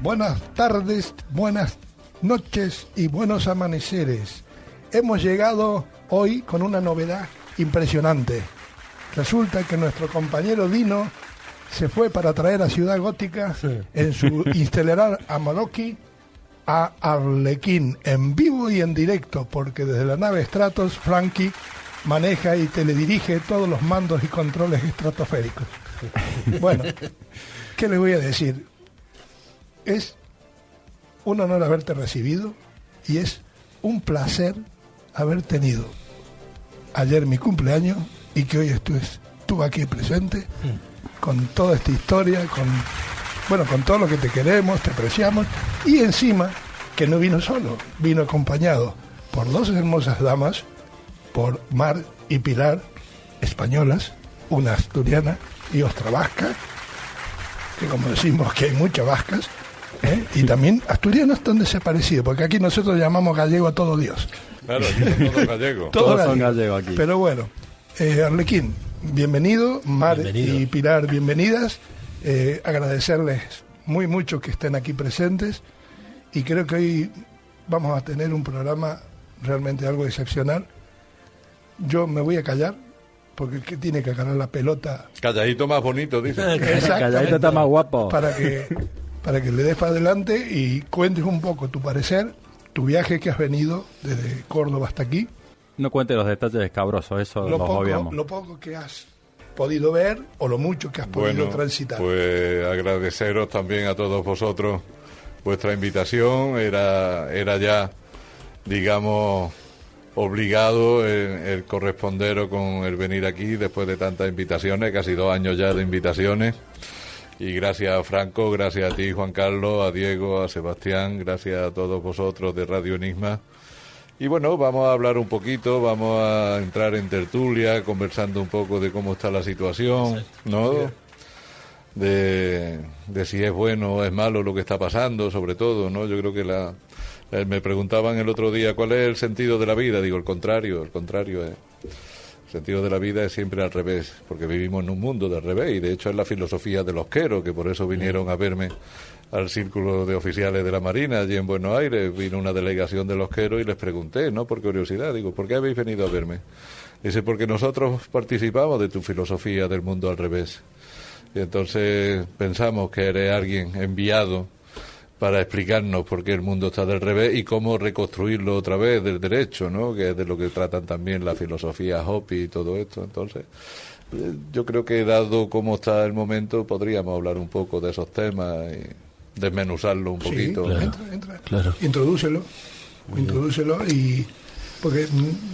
buenas tardes, buenas noches y buenos amaneceres. Hemos llegado hoy con una novedad impresionante. Resulta que nuestro compañero Dino se fue para traer a Ciudad Gótica en su Instalar Amarokki a Arlequín en vivo y en directo, porque desde la nave Stratos Frankie maneja y teledirige todos los mandos y controles estratosféricos. Bueno, ¿qué les voy a decir? Es un honor haberte recibido y es un placer haber tenido ayer mi cumpleaños y que hoy estuve aquí presente con toda esta historia, con todo lo que te queremos, te apreciamos, y encima que no vino solo, vino acompañado por dos hermosas damas, por Mar y Pilar, españolas, una asturiana y otra vasca, que como decimos que hay muchas vascas, y también asturianos donde se ha parecido, porque aquí nosotros llamamos gallego a todo Dios. Claro, aquí son todos gallegos. Todos son gallegos aquí. Pero bueno, Arlequín, bienvenido, Mar y Pilar, bienvenidas. Agradecerles muy mucho que estén aquí presentes, y creo que hoy vamos a tener un programa realmente algo excepcional. Yo me voy a callar, porque el que tiene que ganar la pelota... Calladito más bonito, dice. Calladito está más guapo. Para que le des para adelante y cuentes un poco tu parecer, tu viaje que has venido desde Córdoba hasta aquí. No cuente los detalles escabrosos, eso los obviamos. Lo poco que has podido ver o lo mucho que has podido transitar. Pues agradeceros también a todos vosotros vuestra invitación. Era ya, digamos, obligado el corresponderos con el venir aquí después de tantas invitaciones, casi 2 años ya de invitaciones. Y gracias a Franco, gracias a ti, Juan Carlos, a Diego, a Sebastián, gracias a todos vosotros de Radio Enigma. Y bueno, vamos a hablar un poquito, vamos a entrar en tertulia, conversando un poco de cómo está la situación, ¿no? De si es bueno o es malo lo que está pasando, sobre todo, ¿no? Yo creo que me preguntaban el otro día cuál es el sentido de la vida. Digo, el contrario es... El sentido de la vida es siempre al revés, porque vivimos en un mundo del revés, y de hecho es la filosofía de los queros, que por eso vinieron a verme al Círculo de Oficiales de la Marina, allí en Buenos Aires. Vino una delegación de los queros y les pregunté, ¿no?, por curiosidad, digo, ¿por qué habéis venido a verme? Dice, porque nosotros participamos de tu filosofía del mundo al revés. Y entonces pensamos que eres alguien enviado para explicarnos por qué el mundo está del revés y cómo reconstruirlo otra vez del derecho, ¿no?, que es de lo que tratan también la filosofía Hopi y todo esto. Entonces, yo creo que dado cómo está el momento, podríamos hablar un poco de esos temas y desmenuzarlo un poquito. Claro, entra. Claro. Introdúcelo, y porque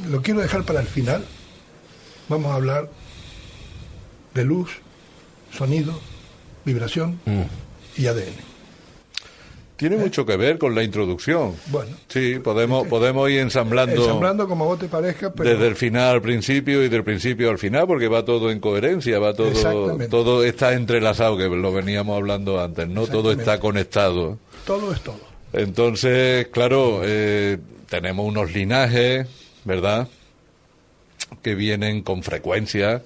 lo quiero dejar para el final. Vamos a hablar de luz, sonido, vibración y ADN. Tiene mucho que ver con la introducción. Bueno. Sí, podemos ir ensamblando como vos te parezca, pero... desde el final al principio y del principio al final, porque va todo en coherencia, todo está entrelazado, que lo veníamos hablando antes, ¿no? Todo está conectado. Todo es todo. Entonces, claro, tenemos unos linajes, ¿verdad?, que vienen con frecuencia,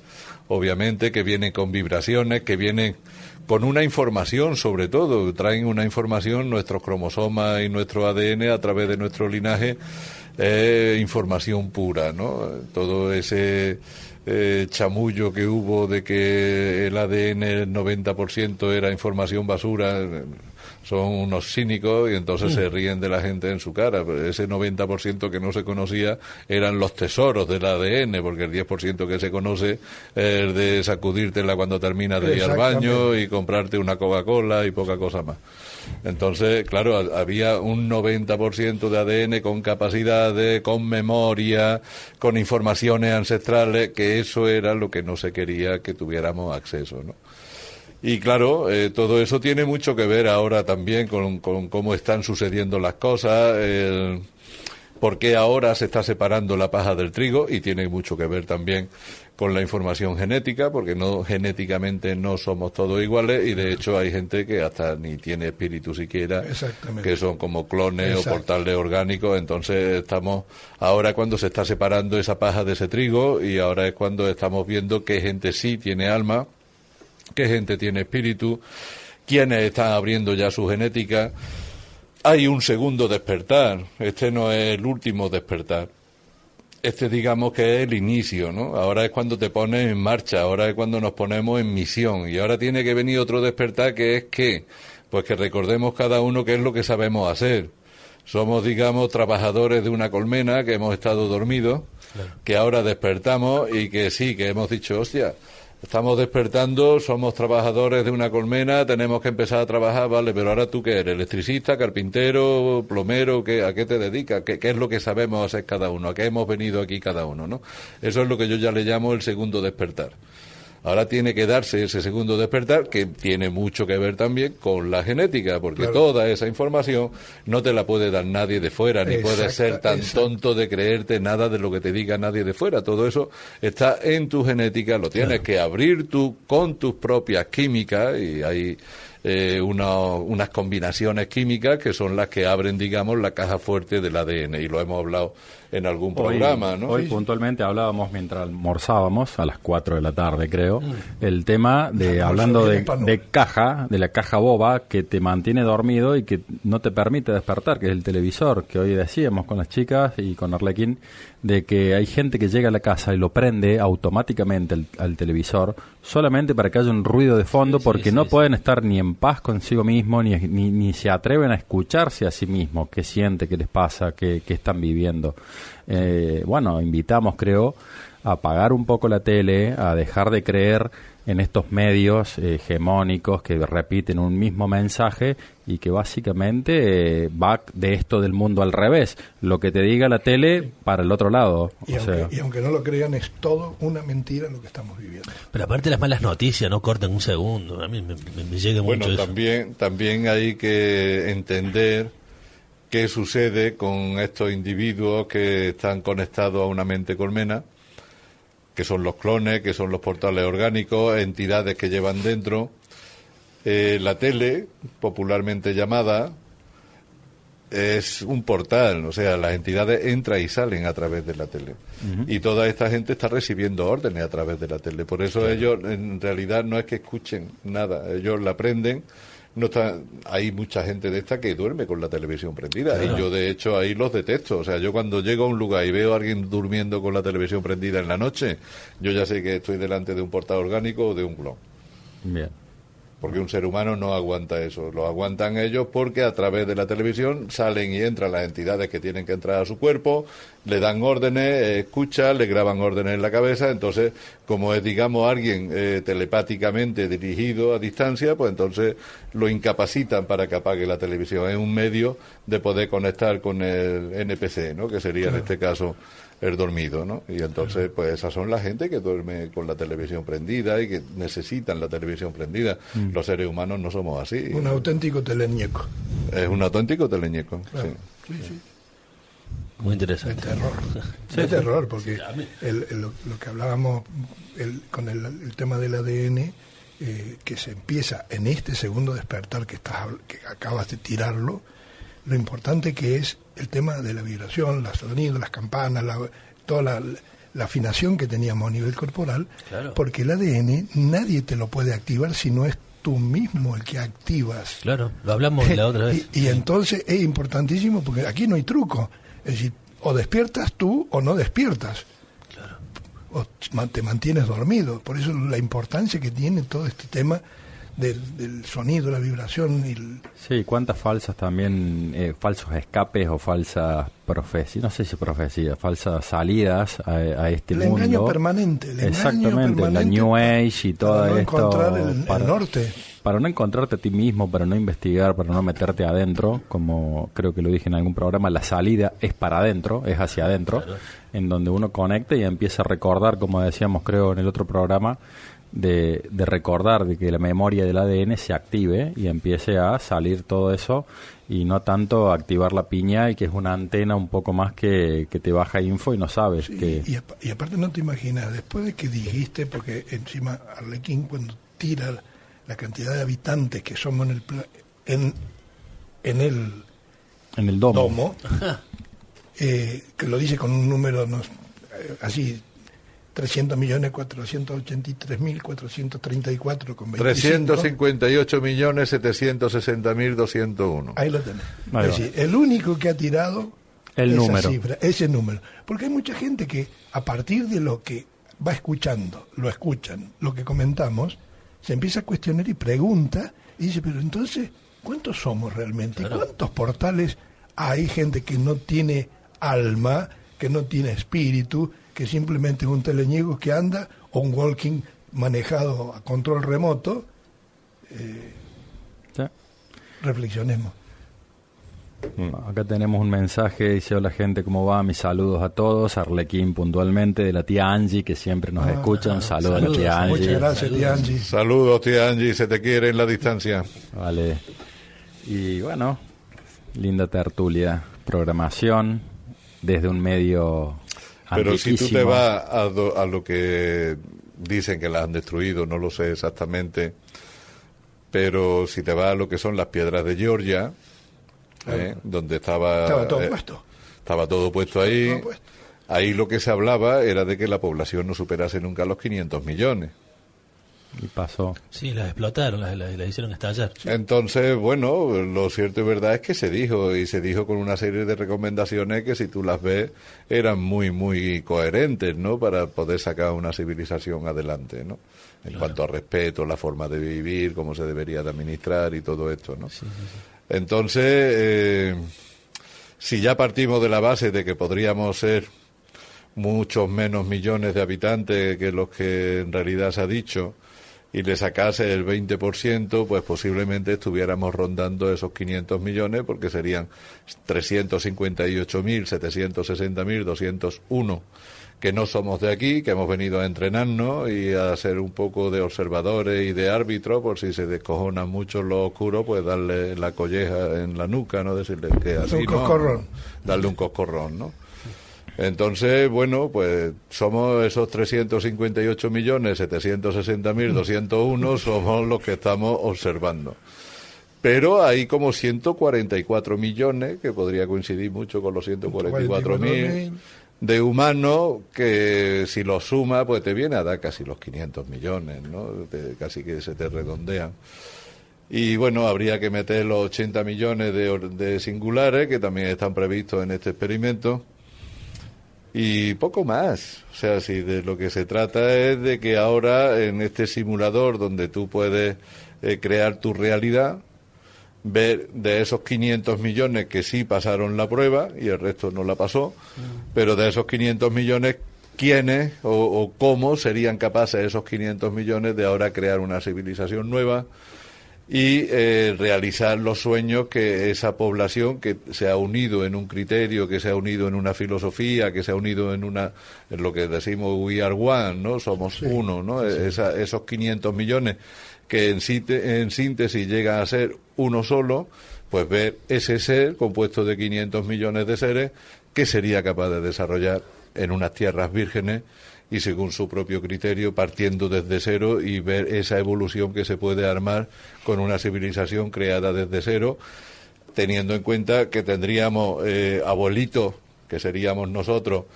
obviamente, que vienen con vibraciones, que vienen con una información, sobre todo, traen una información, nuestros cromosomas y nuestro ADN a través de nuestro linaje, información pura, ¿no? Todo ese chamullo que hubo de que el ADN el 90% era información basura, son unos cínicos y entonces se ríen de la gente en su cara. Pero ese 90% que no se conocía eran los tesoros del ADN, porque el 10% que se conoce es de sacudírtela cuando terminas de ir al baño y comprarte una Coca-Cola y poca cosa más. Entonces, claro, había un 90% de ADN con capacidades, con memoria, con informaciones ancestrales, que eso era lo que no se quería que tuviéramos acceso, ¿no? Y claro, todo eso tiene mucho que ver ahora también con cómo están sucediendo las cosas, por qué ahora se está separando la paja del trigo, y tiene mucho que ver también con la información genética, porque genéticamente no somos todos iguales, y de hecho hay gente que hasta ni tiene espíritu siquiera, que son como clones o portales orgánicos. Entonces estamos ahora cuando se está separando esa paja de ese trigo, y ahora es cuando estamos viendo qué gente sí tiene alma, qué gente tiene espíritu, quienes están abriendo ya su genética. Hay un segundo despertar, este no es el último despertar. Este digamos que es el inicio, ¿no? Ahora es cuando te pones en marcha, ahora es cuando nos ponemos en misión. Y ahora tiene que venir otro despertar que es ¿qué? Pues que recordemos cada uno qué es lo que sabemos hacer. Somos, digamos, trabajadores de una colmena que hemos estado dormidos, claro, que ahora despertamos y que sí, que hemos dicho, hostia, estamos despertando, somos trabajadores de una colmena, tenemos que empezar a trabajar, vale, pero ahora tú ¿qué eres? ¿Electricista, carpintero, plomero? ¿A qué te dedicas? ¿Qué es lo que sabemos hacer cada uno? ¿A qué hemos venido aquí cada uno? ¿No? Eso es lo que yo ya le llamo el segundo despertar. Ahora tiene que darse ese segundo despertar, que tiene mucho que ver también con la genética, porque claro, toda esa información no te la puede dar nadie de fuera, ni puedes ser tan tonto de creerte nada de lo que te diga nadie de fuera. Todo eso está en tu genética, lo tienes que abrir tú con tus propias químicas, y hay unas combinaciones químicas que son las que abren, digamos, la caja fuerte del ADN, y lo hemos hablado en algún programa, ¿no? Hoy puntualmente hablábamos mientras almorzábamos, a las 4 de la tarde creo, el tema de, hablando de la caja boba que te mantiene dormido y que no te permite despertar, que es el televisor, que hoy decíamos con las chicas y con Arlequín, de que hay gente que llega a la casa y lo prende automáticamente al televisor solamente para que haya un ruido de fondo, porque no pueden estar ni en paz consigo mismo, ni se atreven a escucharse a sí mismos, qué siente, qué les pasa, qué están viviendo. Bueno, invitamos, creo, a apagar un poco la tele, a dejar de creer en estos medios hegemónicos que repiten un mismo mensaje y que básicamente va de esto del mundo al revés. Lo que te diga la tele para el otro lado. Y aunque no lo crean, es todo una mentira lo que estamos viviendo. Pero aparte las malas noticias no cortan un segundo. A mí me llega mucho eso. Bueno, también hay que entender qué sucede con estos individuos que están conectados a una mente colmena, que son los clones, que son los portales orgánicos, entidades que llevan dentro. La tele, popularmente llamada, es un portal, o sea, las entidades entran y salen a través de la tele. Y toda esta gente está recibiendo órdenes a través de la tele. Por eso ellos, en realidad, no es que escuchen nada, ellos la aprenden. No está, hay mucha gente de esta que duerme con la televisión prendida, claro, y yo de hecho ahí los detesto. O sea, yo cuando llego a un lugar y veo a alguien durmiendo con la televisión prendida en la noche, yo ya sé que estoy delante de un portal orgánico o de un clon. Bien. Porque un ser humano no aguanta eso, lo aguantan ellos porque a través de la televisión salen y entran las entidades que tienen que entrar a su cuerpo, le dan órdenes, escuchan, le graban órdenes en la cabeza. Entonces, como es, digamos, alguien telepáticamente dirigido a distancia, pues entonces lo incapacitan para que apague la televisión. Es un medio de poder conectar con el NPC, ¿no? Que sería, claro, en este caso el dormido, ¿no? Y entonces, pues esas son la gente que duerme con la televisión prendida y que necesitan la televisión prendida. Los seres humanos no somos así. Un auténtico teleñeco. Es un auténtico teleñeco, claro. Sí. Sí. Muy interesante. De terror. De terror, porque lo que hablábamos con el tema del ADN, que se empieza en este segundo despertar que acabas de tirarlo, lo importante que es el tema de la vibración, los sonidos, las campanas, toda la afinación que teníamos a nivel corporal, claro, porque el ADN nadie te lo puede activar si no es tú mismo el que activas. Claro, lo hablamos la otra vez. Y entonces es importantísimo porque aquí no hay truco. Es decir, o despiertas tú o no despiertas. Claro. O te mantienes dormido. Por eso la importancia que tiene todo este tema del sonido, la vibración. Sí, cuántas falsas también, falsos escapes o falsas profecías, no sé si profecías, falsas salidas a este mundo. El engaño permanente. Exactamente, la New Age y todo esto. Para no encontrar el norte. Para no encontrarte a ti mismo, para no investigar, para no meterte adentro, como creo que lo dije en algún programa, la salida es para adentro, es hacia adentro, claro, en donde uno conecta y empieza a recordar, como decíamos creo en el otro programa, de recordar de que la memoria del ADN se active y empiece a salir todo eso, y no tanto activar la piña, y que es una antena un poco más que te baja info y no sabes. Sí, y aparte no te imaginas, después de que dijiste, porque encima Arlequín cuando tira la cantidad de habitantes que somos en el domo que lo dice con un número así 300.483.434,25. 358.760.201. Ahí lo tenés. Es decir, el único que ha tirado ese número. Porque hay mucha gente que a partir de lo que va escuchando, lo que comentamos, se empieza a cuestionar y pregunta y dice, pero entonces, ¿cuántos somos realmente? Claro. ¿Cuántos portales hay? Gente que no tiene alma, que no tiene espíritu, que simplemente es un teleñigo que anda, o un walking manejado a control remoto. ¿Sí? Reflexionemos. Acá tenemos un mensaje, dice: hola gente, ¿cómo va? Mis saludos a todos. Arlequín puntualmente, de la tía Angie, que siempre nos escucha. Un saludo a la tía Angie. Muchas gracias, tía Angie. Saludos, tía Angie, se te quiere en la distancia. Vale. Y bueno, linda tertulia, programación desde un medio pero antiquísimo. Si tú te vas a lo que dicen que la han destruido, no lo sé exactamente, pero si te vas a lo que son las piedras de Georgia, donde estaba todo puesto. Estaba todo puesto ahí. Todo puesto. Ahí lo que se hablaba era de que la población no superase nunca los 500 millones. Y pasó. Sí, las explotaron, las hicieron estallar. Sí. Entonces, bueno, lo cierto y verdad es que se dijo con una serie de recomendaciones que, si tú las ves, eran muy, muy coherentes, ¿no? Para poder sacar una civilización adelante, ¿no? En cuanto a respeto, la forma de vivir, cómo se debería de administrar y todo esto, ¿no? Sí. Entonces, si ya partimos de la base de que podríamos ser muchos menos millones de habitantes que los que en realidad se ha dicho, y le sacase el 20%, pues posiblemente estuviéramos rondando esos 500 millones, porque serían 358.760.201 que no somos de aquí, que hemos venido a entrenarnos y a ser un poco de observadores y de árbitros, por si se descojonan mucho los oscuros, pues darle la colleja en la nuca, ¿no? Decirle que así, un coscorrón. Darle un coscorrón, ¿no? Entonces, bueno, pues somos esos 358.760.201, somos los que estamos observando. Pero hay como 144 millones, que podría coincidir mucho con los 144.000 de humanos, que si los suma, pues te viene a dar casi los 500 millones, ¿no? Casi que se te redondean. Y bueno, habría que meter los 80 millones de singulares, que también están previstos en este experimento. Y poco más. O sea, si de lo que se trata es de que ahora, en este simulador donde tú puedes crear tu realidad, ver de esos 500 millones que sí pasaron la prueba y el resto no la pasó, pero de esos 500 millones, ¿quiénes o cómo serían capaces esos 500 millones de ahora crear una civilización nueva y realizar los sueños que esa población, que se ha unido en un criterio, que se ha unido en una filosofía, que se ha unido en lo que decimos we are one, ¿no? Somos uno, ¿no? Sí. Esos 500 millones que en síntesis llegan a ser uno solo, pues ver ese ser compuesto de 500 millones de seres que sería capaz de desarrollar en unas tierras vírgenes y según su propio criterio, partiendo desde cero, y ver esa evolución que se puede armar con una civilización creada desde cero, teniendo en cuenta que tendríamos abuelitos, que seríamos nosotros,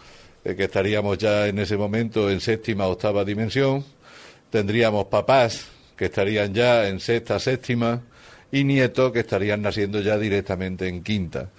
que estaríamos ya en ese momento en séptima, octava dimensión, tendríamos papás que estarían ya en sexta, séptima, y nietos que estarían naciendo ya directamente en quinta.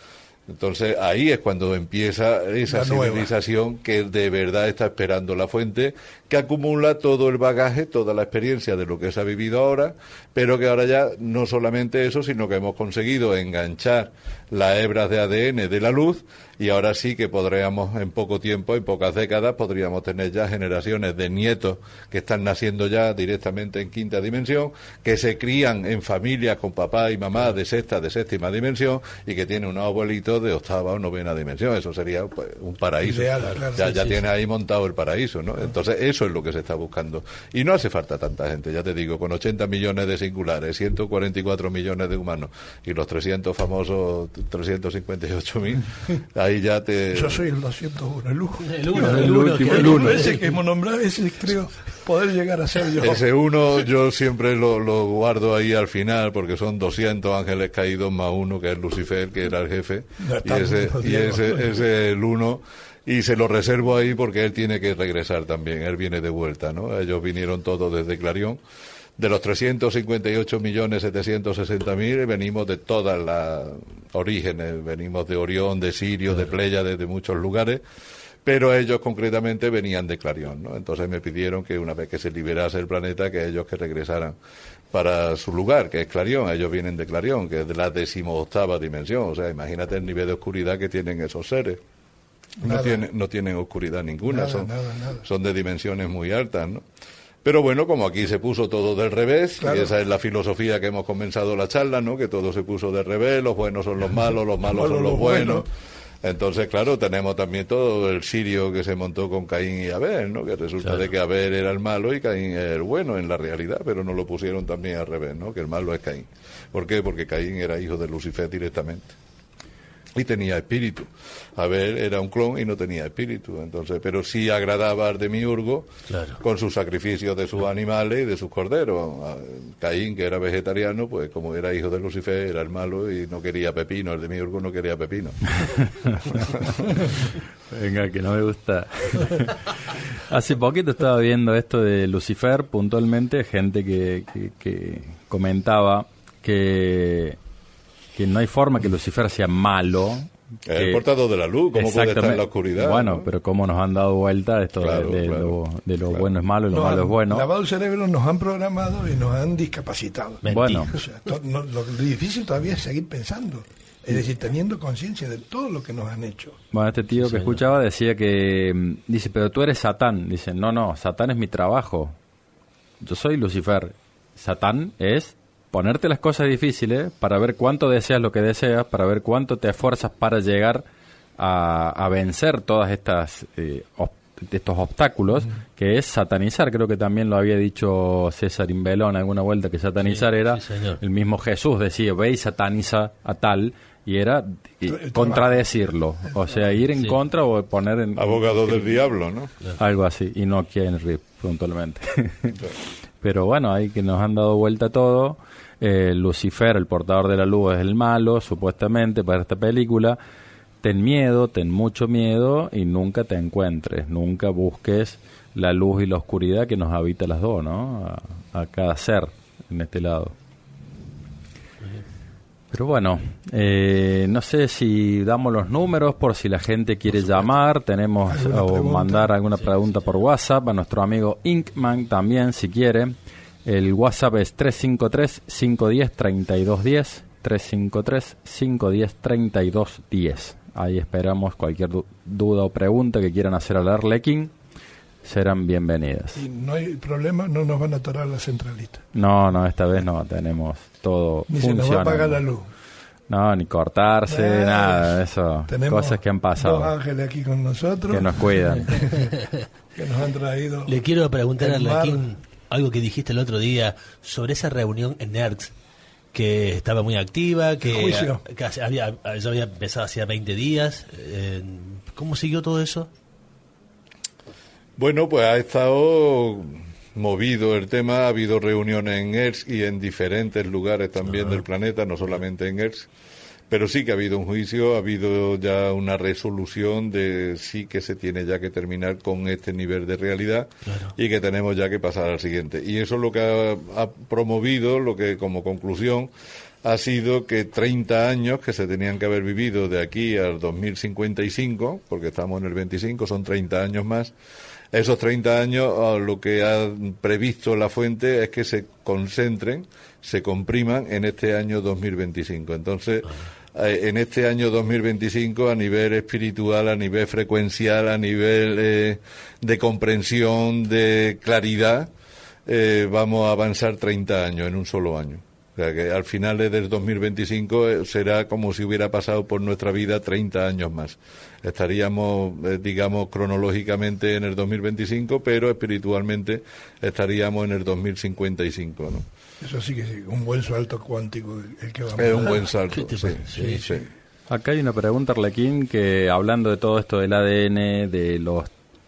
Entonces ahí es cuando empieza esa civilización que de verdad está esperando la fuente, que acumula todo el bagaje, toda la experiencia de lo que se ha vivido ahora, pero que ahora ya no solamente eso, sino que hemos conseguido enganchar las hebras de ADN de la luz, y ahora sí que podríamos en poco tiempo, en pocas décadas, podríamos tener ya generaciones de nietos que están naciendo ya directamente en quinta dimensión, que se crían en familias con papá y mamá de sexta, de séptima dimensión, y que tienen unos abuelitos de octava o novena dimensión. Eso sería pues un paraíso. Ideal, claro, ya tiene ahí montado el paraíso, ¿no? Entonces eso es lo que se está buscando. Y no hace falta tanta gente, ya te digo, con 80 millones de singulares, 144 millones de humanos y los 300 famosos 358.000, ahí ya te... Yo soy el 201, el último. Ese que hemos nombrado, ese creo poder llegar a ser yo. Ese uno yo siempre lo guardo ahí al final, porque son 200 ángeles caídos más uno, que es Lucifer, que era el jefe, y ese es el uno Y se lo reservo ahí porque él tiene que regresar también, él viene de vuelta, ¿no? Ellos vinieron todos desde Clarion. De los 358.760.000 venimos de todas las orígenes, venimos de Orión, de Sirio, de Pléyades, de muchos lugares, pero ellos concretamente venían de Clarion, ¿no? Entonces me pidieron que una vez que se liberase el planeta, que ellos que regresaran para su lugar, que es Clarion. Ellos vienen de Clarion, que es de la 18ª dimensión, o sea, imagínate el nivel de oscuridad que tienen esos seres. No tienen oscuridad ninguna, nada. Son de dimensiones muy altas, ¿no? Pero bueno, como aquí se puso todo del revés, claro. Y esa es la filosofía que hemos comenzado la charla, ¿no? Que todo se puso del revés, los buenos son los malos son los buenos. Entonces, claro, tenemos también todo el sirio que se montó con Caín y Abel, ¿no? Que resulta de que Abel era el malo y Caín es el bueno en la realidad, pero no lo pusieron también al revés, ¿no? Que el malo es Caín. ¿Por qué? Porque Caín era hijo de Lucifer directamente. Y tenía espíritu. Abel era un clon y no tenía espíritu. Entonces, pero sí agradaba al demiurgo, claro, con sus sacrificios de sus animales y de sus corderos. Caín, que era vegetariano, pues como era hijo de Lucifer, era el malo y no quería pepino. El demiurgo no quería pepino. Venga, que no me gusta. Hace poquito estaba viendo esto de Lucifer, puntualmente, gente que comentaba que no hay forma que Lucifer sea malo. Es el portador de la luz, ¿cómo puede estar en la oscuridad? Bueno, ¿no? pero cómo nos han dado vuelta esto de lo bueno es malo y lo malo es bueno. Lavado el cerebro, nos han programado y nos han discapacitado. Bueno. O sea, lo difícil todavía es seguir pensando. Es decir, teniendo conciencia de todo lo que nos han hecho. Bueno, este tío que escuchaba decía que... Dice, pero tú eres Satán. Dice, no, Satán es mi trabajo. Yo soy Lucifer. Satán es ponerte las cosas difíciles para ver cuánto deseas lo que deseas, para ver cuánto te esfuerzas para llegar a vencer todas estas estos obstáculos, que es satanizar. Creo que también lo había dicho César Imbelón alguna vuelta, que satanizar era el mismo Jesús, decía, ve y sataniza a tal, y era contradecirlo, o sea, ir en contra o poner en... Abogado del diablo, ¿no? Algo así, y no Keanu Reeves, puntualmente. Pero bueno, ahí que nos han dado vuelta todo. Lucifer, el portador de la luz, es el malo, supuestamente, para esta película. Ten miedo, ten mucho miedo y nunca te encuentres, nunca busques la luz y la oscuridad que nos habita las dos, ¿no? A cada ser en este lado. Pero bueno, no sé si damos los números por si la gente quiere llamar, tenemos o mandar alguna pregunta por WhatsApp a nuestro amigo Inkman también, si quiere. El WhatsApp es 353-510-3210, 353-510-3210. Ahí esperamos cualquier duda o pregunta que quieran hacer al Arlequín, serán bienvenidas. Y no hay problema, no nos van a atorar la centralita. No, esta vez no, tenemos todo ni funcionando. Se nos va a apagar la luz. No, ni cortarse, nada, eso, cosas que han pasado. Dos ángeles aquí con nosotros. Que nos cuidan. Que nos han traído. Le quiero preguntar a Arlequín algo que dijiste el otro día sobre esa reunión en NERDS, que estaba muy activa, que había empezado hacía 20 días. ¿Cómo siguió todo eso? Bueno, pues ha estado movido el tema, ha habido reuniones en ERS y en diferentes lugares también del planeta, no solamente en ERS, pero sí que ha habido un juicio, ha habido ya una resolución de sí que se tiene ya que terminar con este nivel de realidad y que tenemos ya que pasar al siguiente. Y eso es lo que ha promovido, lo que como conclusión ha sido que 30 años que se tenían que haber vivido de aquí al 2055, porque estamos en el 25, son 30 años más. Esos 30 años, lo que ha previsto la fuente es que se concentren, se compriman en este año 2025. Entonces, en este año 2025, a nivel espiritual, a nivel frecuencial, a nivel de comprensión, de claridad, vamos a avanzar 30 años en un solo año. O sea, que al final del 2025 será como si hubiera pasado por nuestra vida 30 años más. Estaríamos, digamos, cronológicamente en el 2025, pero espiritualmente estaríamos en el 2055, ¿no? Eso sí que sí, un buen salto cuántico el que vamos a dar. Es un buen salto, sí. Acá hay una pregunta, Arlequín, que hablando de todo esto del ADN, de los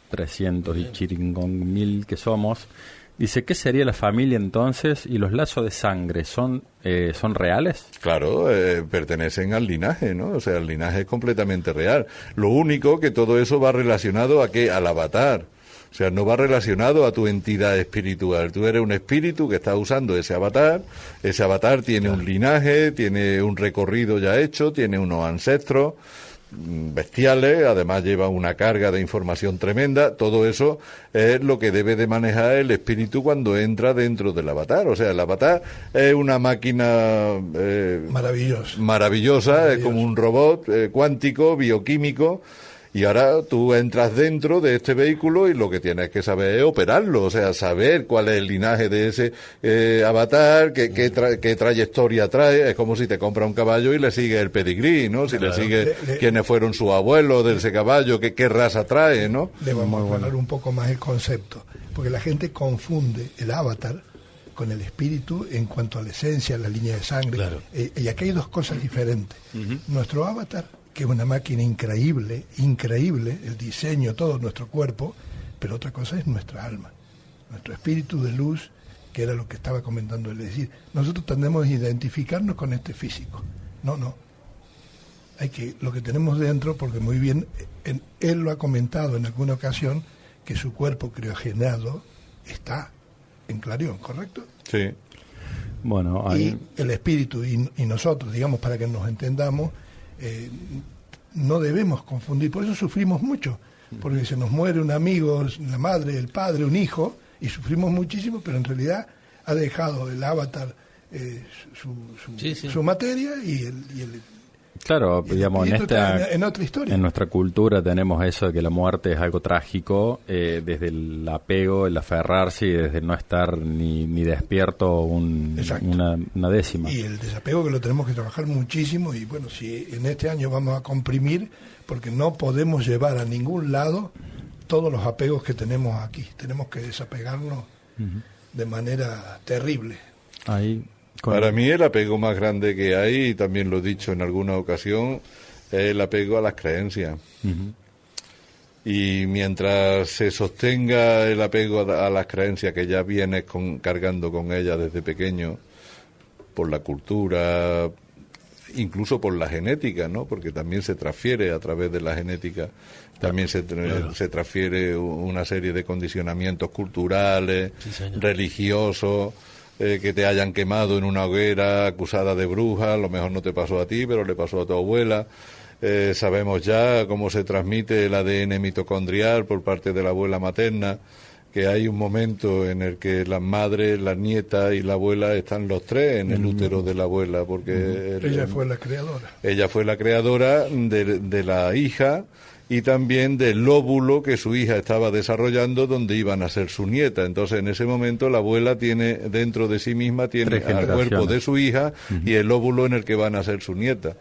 300 y chiringón mil que somos, Dice, ¿qué sería la familia entonces? ¿Y los lazos de sangre son reales? Claro, pertenecen al linaje, ¿no? O sea, el linaje es completamente real. Lo único que todo eso va relacionado ¿a qué? Al avatar. O sea, no va relacionado a tu entidad espiritual. Tú eres un espíritu que está usando ese avatar tiene un linaje, tiene un recorrido ya hecho, tiene unos ancestros bestiales, además lleva una carga de información tremenda. Todo eso es lo que debe de manejar el espíritu cuando entra dentro del avatar. O sea, el avatar es una máquina maravillosa, es como un robot cuántico, bioquímico. Y ahora tú entras dentro de este vehículo y lo que tienes que saber es operarlo, o sea, saber cuál es el linaje de ese avatar, qué trayectoria trae. Es como si te compras un caballo y le sigues el pedigrí, ¿no? Si le sigues quiénes fueron sus abuelos de ese caballo, qué raza trae, ¿no? Le vamos a hablar un poco más el concepto, porque la gente confunde el avatar con el espíritu en cuanto a la esencia, la línea de sangre. Claro. Y aquí hay dos cosas diferentes. Nuestro avatar, que es una máquina increíble, el diseño, todo nuestro cuerpo, pero otra cosa es nuestra alma, nuestro espíritu de luz, que era lo que estaba comentando él. Es decir, nosotros tendemos a identificarnos con este físico. No. Lo que tenemos dentro, porque muy bien, él lo ha comentado en alguna ocasión, que su cuerpo criogenado está en Clarión, ¿correcto? Sí. Bueno, y el espíritu y nosotros, digamos, para que nos entendamos, no debemos confundir. Por eso sufrimos mucho, porque se nos muere un amigo, la madre, el padre, un hijo, y sufrimos muchísimo, pero en realidad ha dejado el avatar su materia y el claro, digamos, en otra historia. En nuestra cultura tenemos eso de que la muerte es algo trágico, desde el apego, el aferrarse y desde no estar ni despierto una décima. Y el desapego, que lo tenemos que trabajar muchísimo, y bueno, si en este año vamos a comprimir, porque no podemos llevar a ningún lado todos los apegos que tenemos aquí. Tenemos que desapegarnos de manera terrible. Ahí... Para mí el apego más grande que hay, y también lo he dicho en alguna ocasión, es el apego a las creencias. Y mientras se sostenga el apego a las creencias que ya vienes cargando con ellas desde pequeño, por la cultura, incluso por la genética, ¿no? Porque también se transfiere a través de la genética, también se transfiere una serie de condicionamientos culturales, religiosos, que te hayan quemado en una hoguera acusada de bruja. A lo mejor no te pasó a ti, pero le pasó a tu abuela. Sabemos ya cómo se transmite el ADN mitocondrial por parte de la abuela materna, que hay un momento en el que las madres, las nietas y la abuela están los tres en el útero de la abuela, porque ella fue la creadora. Ella fue la creadora de la hija, y también del óvulo que su hija estaba desarrollando, donde iban a ser su nieta. Entonces, en ese momento, la abuela tiene dentro de sí misma, tiene al cuerpo de su hija y el óvulo en el que van a ser su nieta.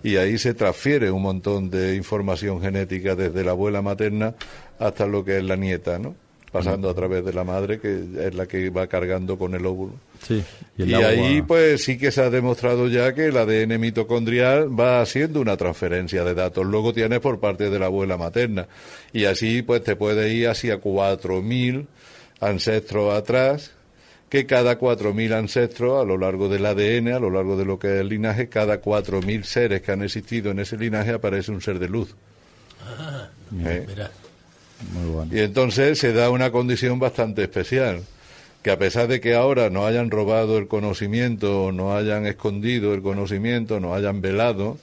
Y ahí se transfiere un montón de información genética desde la abuela materna hasta lo que es la nieta, ¿no? Pasando a través de la madre, que es la que va cargando con el óvulo. Sí, y ahí pues sí que se ha demostrado ya que el ADN mitocondrial va haciendo una transferencia de datos. Luego tienes por parte de la abuela materna. Y así pues te puedes ir hacia 4.000 ancestros atrás, que cada 4.000 ancestros a lo largo del ADN, a lo largo de lo que es el linaje, cada 4.000 seres que han existido en ese linaje aparece un ser de luz. Mira. Muy bueno. Y entonces se da una condición bastante especial, que a pesar de que ahora nos hayan robado el conocimiento, nos hayan escondido el conocimiento, nos hayan velado,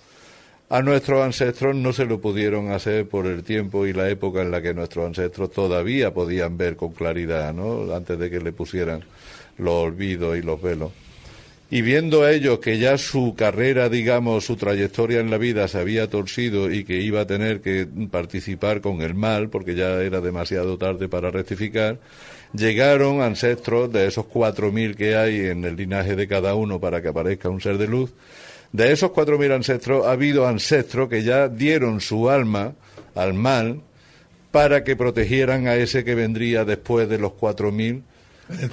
a nuestros ancestros no se lo pudieron hacer por el tiempo y la época en la que nuestros ancestros todavía podían ver con claridad, ¿no? Antes de que le pusieran los olvidos y los velos. Y viendo a ellos que ya su carrera, digamos, su trayectoria en la vida se había torcido y que iba a tener que participar con el mal, porque ya era demasiado tarde para rectificar, llegaron ancestros de esos 4.000 que hay en el linaje de cada uno para que aparezca un ser de luz. De esos 4.000 ancestros ha habido ancestros que ya dieron su alma al mal para que protegieran a ese que vendría después de los 4.000,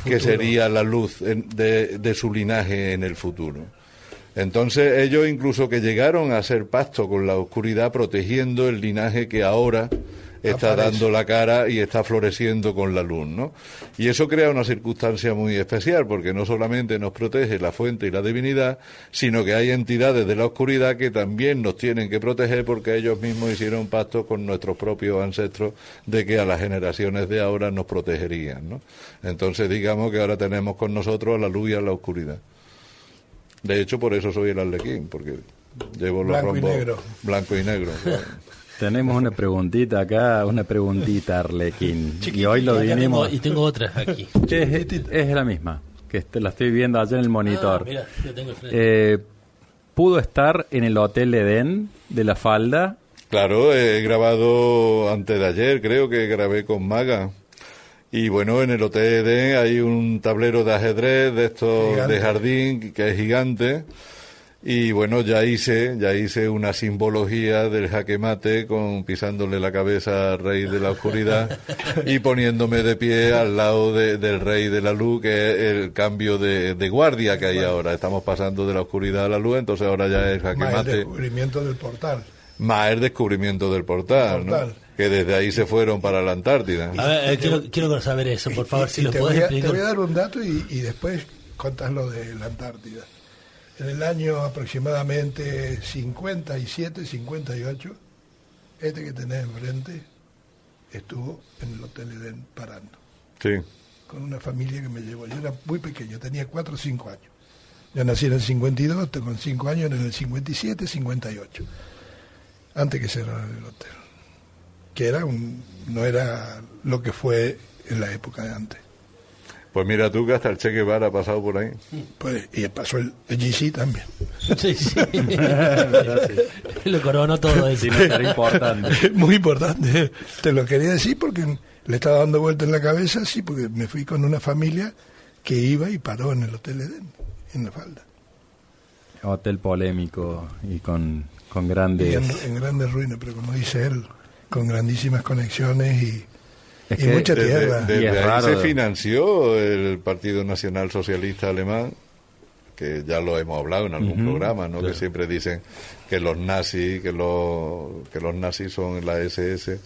que sería la luz de su linaje en el futuro. Entonces ellos incluso que llegaron a hacer pacto con la oscuridad protegiendo el linaje que ahora está dando la cara y está floreciendo con la luz, ¿no? Y eso crea una circunstancia muy especial, porque no solamente nos protege la fuente y la divinidad, sino que hay entidades de la oscuridad que también nos tienen que proteger, porque ellos mismos hicieron pactos con nuestros propios ancestros de que a las generaciones de ahora nos protegerían, ¿no? Entonces digamos que ahora tenemos con nosotros a la luz y a la oscuridad. De hecho, por eso soy el Arlequín, porque llevo los rombos blanco y negro. Claro. Tenemos una preguntita acá, Arlequín. Chiquitita, y hoy lo vinimos... Y tengo otra aquí. Es la misma, que la estoy viendo allá en el monitor. Mira, yo tengo el frente. ¿Pudo estar en el Hotel Edén de La Falda? Claro, he grabado antes de ayer, creo que grabé con Maga. Y bueno, en el Hotel Edén hay un tablero de ajedrez de estos gigante, de jardín, que es gigante. Y bueno, ya hice una simbología del jaque mate, pisándole la cabeza al rey de la oscuridad y poniéndome de pie al lado del rey de la luz, que es el cambio de guardia que hay ahora. Estamos pasando de la oscuridad a la luz, entonces ahora ya es jaque mate. El descubrimiento del portal. Más el descubrimiento del portal, ¿no? Que desde ahí se fueron para la Antártida. A ver, quiero saber eso, por favor, si lo puedes explicar. Te voy a dar un dato y después contás lo de la Antártida. En el año aproximadamente 57, 58, este que tenés enfrente estuvo en el Hotel Edén parando. Sí. Con una familia que me llevó. Yo era muy pequeño, tenía 4 o 5 años. Yo nací en el 52, con 5 años en el 57, 58. Antes que cerraran el hotel. Que no era lo que fue en la época de antes. Pues mira tú que hasta el Che Guevara ha pasado por ahí. Pues, y pasó el GC también. Sí. Lo coronó todo eso. Era importante. Muy importante. Te lo quería decir porque le estaba dando vuelta en la cabeza, sí, porque me fui con una familia que iba y paró en el Hotel Edén, en La Falda. Hotel polémico y con grandes... Y en grandes ruinas, pero como dice él, con grandísimas conexiones y que mucha tierra. Desde ahí se financió el Partido Nacional Socialista Alemán, que ya lo hemos hablado en algún programa, ¿no? Claro. Que siempre dicen que los nazis, que los nazis son la SS,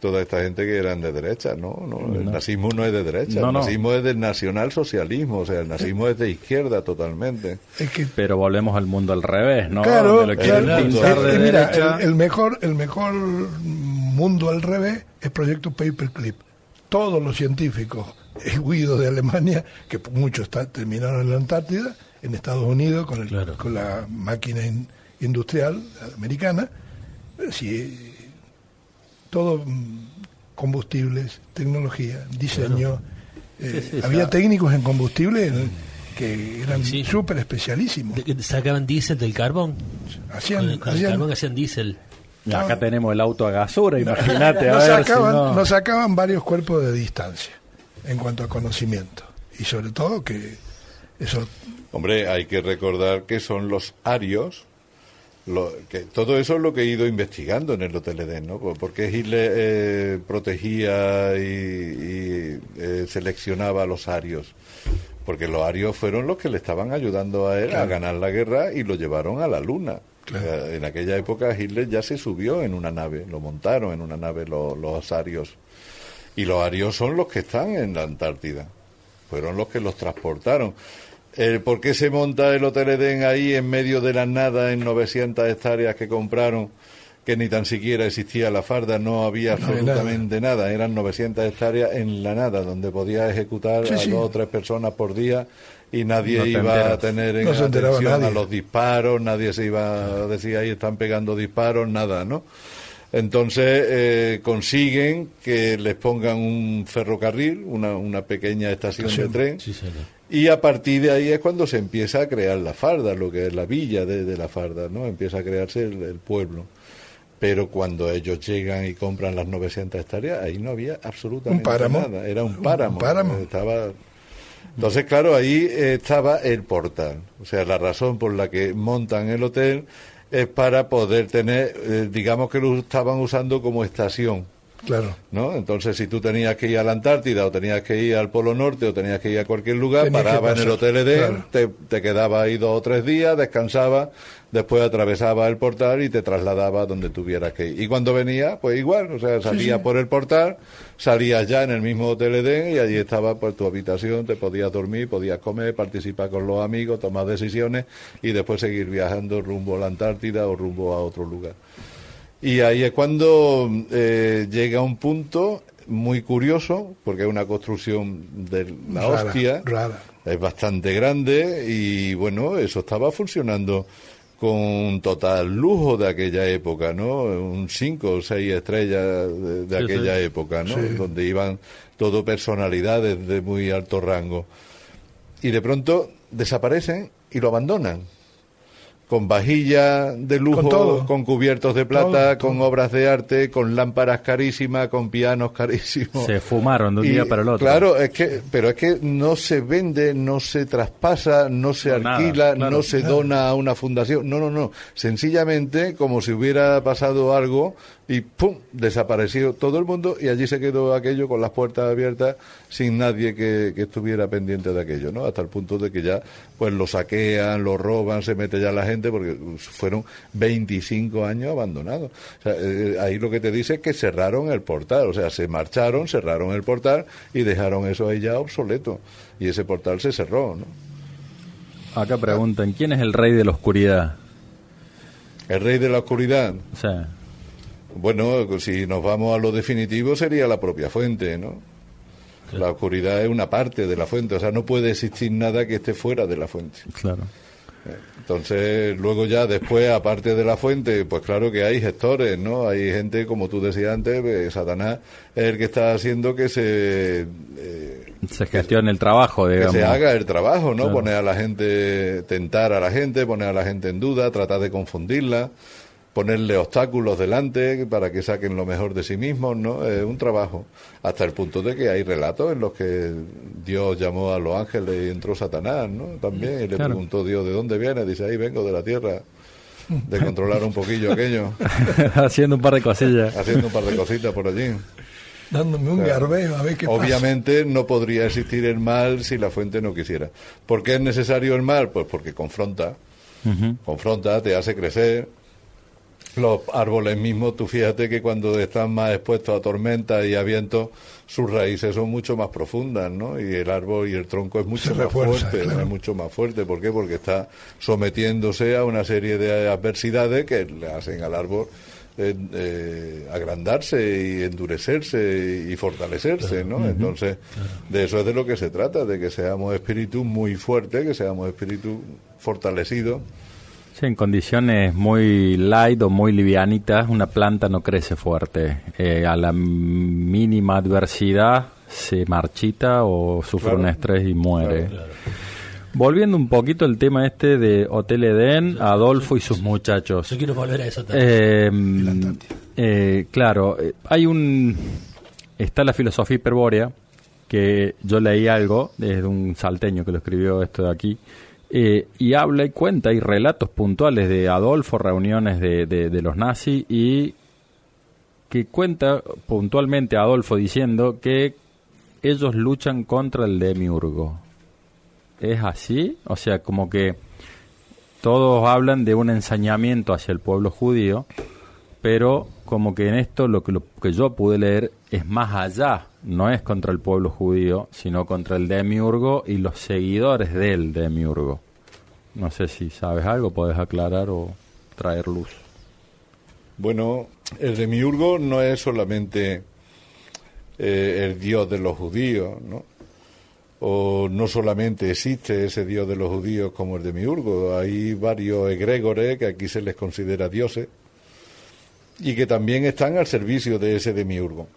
toda esta gente que eran de derecha, ¿no? El nazismo no es de derecha, el nazismo es del nacionalsocialismo, o sea, el nazismo es de izquierda totalmente. Pero volvemos al mundo al revés, ¿no? Claro, mira, el mejor mundo al revés es Proyecto Paperclip. Todos los científicos huidos de Alemania, que muchos terminaron en la Antártida, en Estados Unidos con la máquina industrial americana, sí, todo combustibles, tecnología, diseño. Había técnicos en combustible que eran súper especialísimos. ¿Sacaban diésel del carbón? Con el carbón hacían diésel. Acá tenemos el auto a gasura, imagínate. Nos sacaban varios cuerpos de distancia en cuanto a conocimiento. Y sobre todo que eso... Hombre, hay que recordar que son los arios, que todo eso es lo que he ido investigando en el Hotel Edén, ¿no? Porque Hitler protegía y seleccionaba a los arios. Porque los arios fueron los que le estaban ayudando a él a ganar la guerra y lo llevaron a la Luna. Claro. En aquella época Hitler ya se subió en una nave, lo montaron en una nave los arios. Y los arios son los que están en la Antártida. Fueron los que los transportaron. ¿Por qué se monta el Hotel Edén ahí en medio de la nada en 900 hectáreas que compraron? Que ni tan siquiera existía la farda, no había absolutamente nada. Eran 900 hectáreas en la nada, donde podía ejecutar a 2 o 3 personas por día y nadie iba a tener en atención a los disparos, nadie se iba a decir ahí están pegando disparos, nada, ¿no? Entonces consiguen que les pongan un ferrocarril, una pequeña estación de tren, y a partir de ahí es cuando se empieza a crear la farda, lo que es la villa de la farda, ¿no? Empieza a crearse el pueblo. Pero cuando ellos llegan y compran las 900 hectáreas, ahí no había absolutamente nada. Era un páramo. Entonces, claro, ahí estaba el portal. O sea, la razón por la que montan el hotel es para poder tener, digamos que lo estaban usando como estación. Claro. ¿No? Entonces, si tú tenías que ir a la Antártida, o tenías que ir al Polo Norte, o tenías que ir a cualquier lugar, parabas en el Hotel Edén, claro. te quedabas ahí 2 o 3 días, descansabas, después atravesabas el portal y te trasladabas donde tuvieras que ir. Y cuando venías, pues igual, o sea, salías por el portal, salías ya en el mismo Hotel Edén y allí estaba pues tu habitación, te podías dormir, podías comer, participar con los amigos, tomar decisiones y después seguir viajando rumbo a la Antártida o rumbo a otro lugar. Y ahí es cuando llega un punto muy curioso, porque es una construcción de la hostia, es bastante grande y bueno, eso estaba funcionando con total lujo de aquella época, ¿no? Un 5 o 6 estrellas de aquella época, ¿no? Sí. Donde iban todo personalidades de muy alto rango. Y de pronto desaparecen y lo abandonan. Con vajillas de lujo, con cubiertos de plata, con obras de arte, con lámparas carísimas, con pianos carísimos. Se fumaron de un día para el otro. Claro, pero es que no se vende, no se traspasa, no se alquila, no se dona a una fundación. No. Sencillamente, como si hubiera pasado algo y ¡pum!, desapareció todo el mundo y allí se quedó aquello con las puertas abiertas sin nadie que estuviera pendiente de aquello, ¿no? Hasta el punto de que ya pues lo saquean, lo roban, se mete ya la gente porque fueron 25 años abandonados. O sea, ahí lo que te dice es que cerraron el portal, o sea, se marcharon, cerraron el portal y dejaron eso ahí ya obsoleto y ese portal se cerró, ¿no? Acá preguntan, ¿quién es el rey de la oscuridad? ¿El rey de la oscuridad? Sí. Bueno, si nos vamos a lo definitivo sería la propia fuente, ¿no? Sí. La oscuridad es una parte de la fuente, o sea, no puede existir nada que esté fuera de la fuente. Claro. Entonces, luego ya después, aparte de la fuente, pues claro que hay gestores, ¿no? Hay gente, como tú decías antes, Satanás es el que está haciendo que se gestione el trabajo, digamos. Que se haga el trabajo, ¿no? Claro. Poner a la gente, tentar a la gente, poner a la gente en duda, tratar de confundirla, ponerle obstáculos delante para que saquen lo mejor de sí mismos, ¿no? Es un trabajo, hasta el punto de que hay relatos en los que Dios llamó a los ángeles y entró Satanás, ¿no? También, y le preguntó Dios, ¿de dónde viene? Dice, ahí vengo de la tierra, de controlar un poquillo aquello. Haciendo un par de cosillas. Haciendo un par de cositas por allí. Dándome un garbeo, a ver qué pasa. Obviamente no podría existir el mal si la fuente no quisiera. ¿Por qué es necesario el mal? Pues porque confronta, te hace crecer. Los árboles mismos, tú fíjate que cuando están más expuestos a tormentas y a vientos, sus raíces son mucho más profundas, ¿no? Y el árbol y el tronco es mucho más fuerte, claro. Es mucho más fuerte. ¿Por qué? Porque está sometiéndose a una serie de adversidades que le hacen al árbol agrandarse y endurecerse y fortalecerse, ¿no? Entonces, de eso es de lo que se trata, de que seamos espíritus muy fuertes, que seamos espíritus fortalecidos. Sí, en condiciones muy light o muy livianitas, una planta no crece fuerte. A la mínima adversidad se marchita o sufre un estrés y muere. Claro. Volviendo un poquito al tema de Hotel Edén, Adolfo y sus muchachos. Yo quiero volver a eso también. Claro, está la filosofía hiperbórea, que yo leí algo, desde un salteño que lo escribió esto de aquí, y habla y cuenta, hay relatos puntuales de Adolfo, reuniones de los nazis, y que cuenta puntualmente Adolfo diciendo que ellos luchan contra el demiurgo. ¿Es así? O sea, como que todos hablan de un ensañamiento hacia el pueblo judío, pero como que en esto lo que yo pude leer es más allá, no es contra el pueblo judío, sino contra el demiurgo y los seguidores del demiurgo. No sé si sabes algo, puedes aclarar o traer luz. Bueno, el demiurgo no es solamente el dios de los judíos, ¿no? O no solamente existe ese dios de los judíos como el demiurgo, hay varios egregores que aquí se les considera dioses y que también están al servicio de ese demiurgo.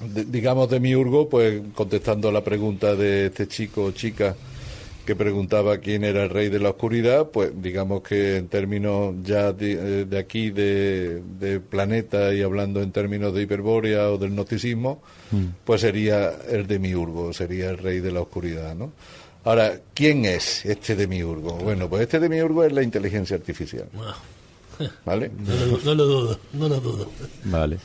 Digamos demiurgo, pues contestando a la pregunta de este chico o chica que preguntaba quién era el rey de la oscuridad, pues digamos que en términos ya de aquí de planeta y hablando en términos de hiperbórea o del gnosticismo, pues sería el demiurgo, sería el rey de la oscuridad, ¿no? Ahora, ¿quién es este demiurgo? Bueno, pues este demiurgo es la inteligencia artificial. ¿vale? No lo dudo. Vale.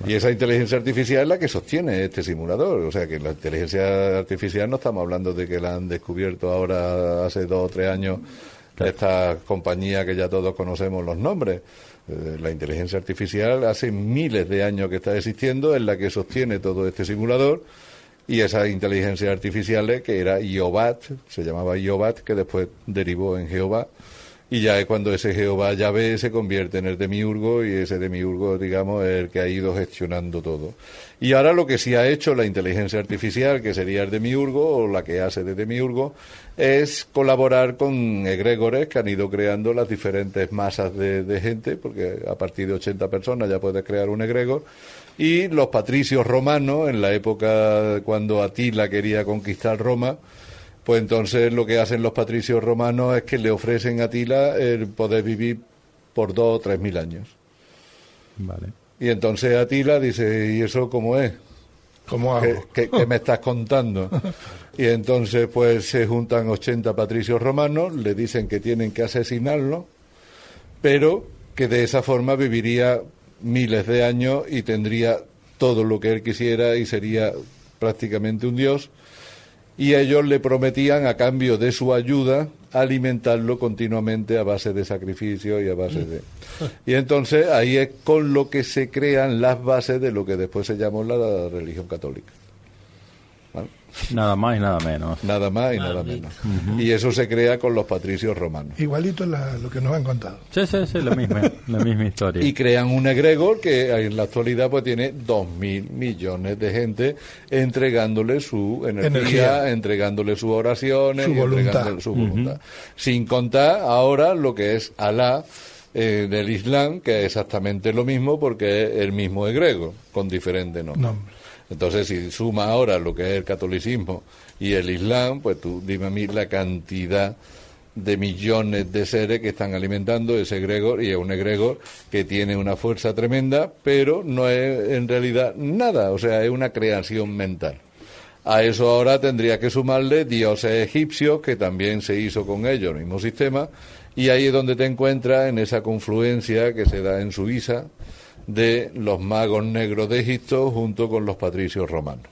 Y esa inteligencia artificial es la que sostiene este simulador. O sea, que la inteligencia artificial no estamos hablando de que la han descubierto ahora hace 2 o 3 años esta compañía que ya todos conocemos los nombres. La inteligencia artificial hace miles de años que está existiendo, es la que sostiene todo este simulador. Y esas inteligencias artificiales, que era IOBAT, se llamaba IOBAT, que después derivó en Jehová, y ya es cuando ese Jehová Yahvé se convierte en el demiurgo, y ese demiurgo, digamos, es el que ha ido gestionando todo. Y ahora lo que sí ha hecho la inteligencia artificial, que sería el demiurgo, o la que hace de demiurgo, es colaborar con egregores que han ido creando las diferentes masas de gente, porque a partir de 80 personas ya puedes crear un egregor. Y los patricios romanos, en la época cuando Atila quería conquistar Roma, pues entonces lo que hacen los patricios romanos es que le ofrecen a Atila el poder vivir por 2 o 3 mil años. Vale. Y entonces Atila dice, ¿y eso cómo es? ¿Cómo hago? ¿Qué me estás contando? Y entonces pues se juntan 80 patricios romanos, le dicen que tienen que asesinarlo, pero que de esa forma viviría miles de años y tendría todo lo que él quisiera y sería prácticamente un dios, y ellos le prometían, a cambio de su ayuda, alimentarlo continuamente a base de sacrificio y a base de... Y entonces ahí es con lo que se crean las bases de lo que después se llamó la religión católica. ¿Vale? Nada más y nada menos. Nada más y nada menos. Y eso se crea con los patricios romanos. Igualito lo que nos han contado. Sí, la misma historia. Y crean un egregor que en la actualidad pues tiene 2.000 millones de gente entregándole su energía, entregándole sus oraciones, su entregándole su voluntad. Sin contar ahora lo que es Alá del Islam, que es exactamente lo mismo porque es el mismo egregor, con diferente nombre. Entonces, si suma ahora lo que es el catolicismo y el Islam, pues tú dime a mí la cantidad de millones de seres que están alimentando ese egregor, y es un egregor que tiene una fuerza tremenda, pero no es en realidad nada, o sea, es una creación mental. A eso ahora tendría que sumarle dioses egipcios, que también se hizo con ellos el mismo sistema, y ahí es donde te encuentras en esa confluencia que se da en Suiza, de los magos negros de Egipto junto con los patricios romanos,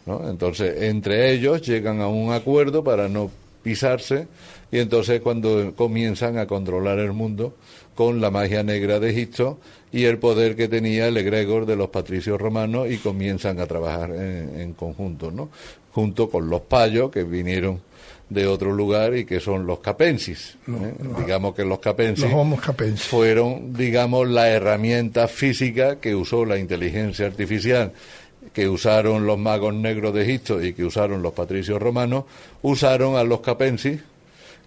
¿no? Entonces, entre ellos llegan a un acuerdo para no pisarse, y entonces cuando comienzan a controlar el mundo con la magia negra de Egipto y el poder que tenía el egregor de los patricios romanos, y comienzan a trabajar en conjunto, ¿no? Junto con los payos que vinieron de otro lugar y que son los capensis. Digamos que los capensis fueron, digamos, la herramienta física que usó la inteligencia artificial, que usaron los magos negros de Egipto y que usaron los patricios romanos, usaron a los capensis,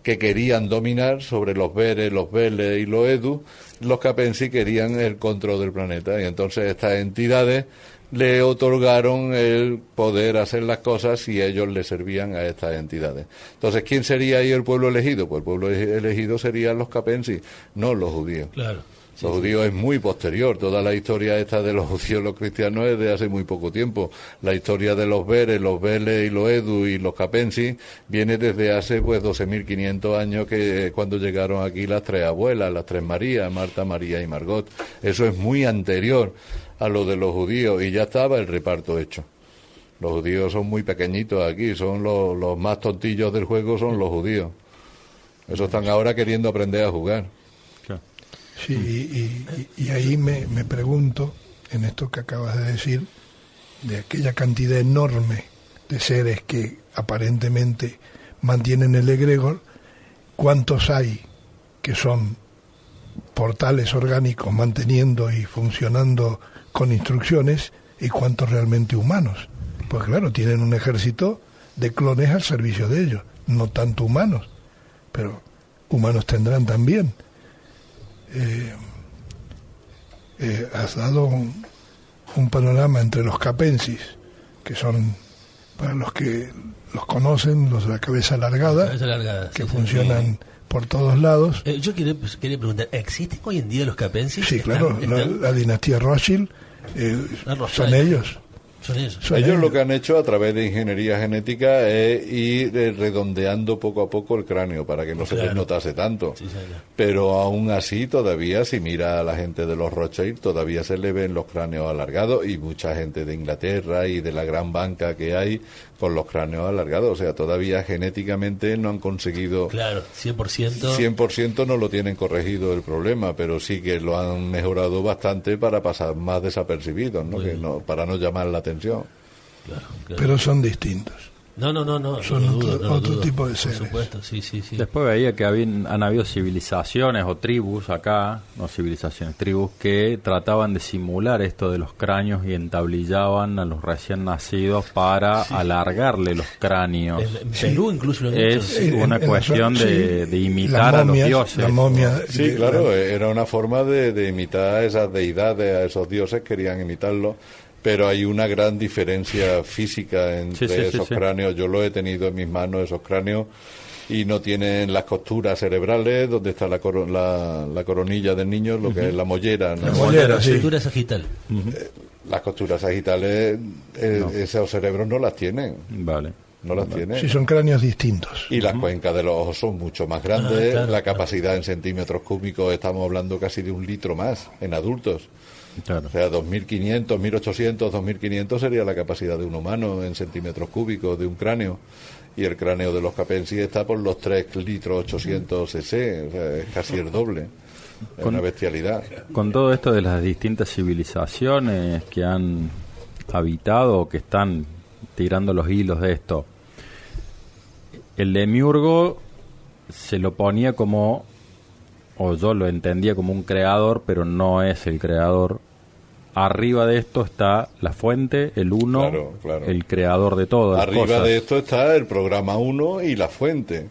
que querían dominar sobre los Beres, los Veles y los Edu. Los capensis querían el control del planeta, y entonces estas entidades le otorgaron el poder hacer las cosas y ellos le servían a estas entidades. Entonces, ¿quién sería ahí el pueblo elegido? Pues el pueblo elegido serían los capensis, no los judíos. Claro. Los judíos es muy posterior. Toda la historia esta de los judíos y los cristianos es de hace muy poco tiempo. La historia de los Beres, los Veles y los Edu y los capensis viene desde hace pues 12.500 años, que cuando llegaron aquí las 3 abuelas, las 3 Marías, Marta, María y Margot. Eso es muy anterior a lo de los judíos, y ya estaba el reparto hecho. Los judíos son muy pequeñitos aquí, son los más tontillos del juego, son los judíos. Esos están ahora queriendo aprender a jugar. Sí, y ahí me pregunto, en esto que acabas de decir, de aquella cantidad enorme de seres que aparentemente mantienen el egregor, ¿cuántos hay que son portales orgánicos manteniendo y funcionando con instrucciones, y cuántos realmente humanos? Pues claro, tienen un ejército de clones al servicio de ellos, no tanto humanos, pero humanos tendrán también. Has dado un panorama entre los capensis, que son, para los que los conocen, los de la cabeza alargada, que funcionan por todos lados. Yo quería preguntar, ¿existen hoy en día los capensis? Sí, claro, la dinastía Rothschild son ellos. Ellos lo que han hecho a través de ingeniería genética es ir redondeando poco a poco el cráneo para que no se les notase tanto. Sí, pero aún así todavía, si mira a la gente de los Rothschild, todavía se le ven los cráneos alargados, y mucha gente de Inglaterra y de la gran banca que hay con los cráneos alargados. O sea, todavía genéticamente no han conseguido... Claro, 100%. 100% no lo tienen corregido el problema, pero sí que lo han mejorado bastante para pasar más desapercibidos, ¿no? Que no, para no llamar la atención. Claro. Pero son distintos. No. Son otro tipo de seres. Por supuesto, sí. Después veía que han habido civilizaciones o tribus acá, no civilizaciones, tribus que trataban de simular esto de los cráneos y entablillaban a los recién nacidos para alargarle los cráneos. En Perú incluso lo han hecho. Es una cuestión de imitar a los dioses. La momia, sí, claro, era una forma de imitar a esas deidades, a esos dioses, querían imitarlos. Pero hay una gran diferencia física entre esos cráneos. Yo lo he tenido en mis manos, esos cráneos, y no tienen las costuras cerebrales, donde está la coronilla del niño, lo que es la mollera. ¿no? La costura sagital. Las costuras sagitales, esos cerebros no las tienen. Vale. No las tienen. Sí, son cráneos distintos. Y las cuencas de los ojos son mucho más grandes. La capacidad en centímetros cúbicos, estamos hablando casi de 1 litro más en adultos. Claro. O sea, 2.500, 1.800, 2.500 sería la capacidad de un humano en centímetros cúbicos de un cráneo. Y el cráneo de los capensis está por los 3 litros 800 cc, o sea, es casi el doble. Es una bestialidad. Con todo esto de las distintas civilizaciones que han habitado o que están tirando los hilos de esto, el demiurgo se lo ponía como, o yo lo entendía como un creador, pero no es el creador. Arriba de esto está la fuente, el uno, claro. El creador de todo. Arriba de esto está el programa 1 y la fuente.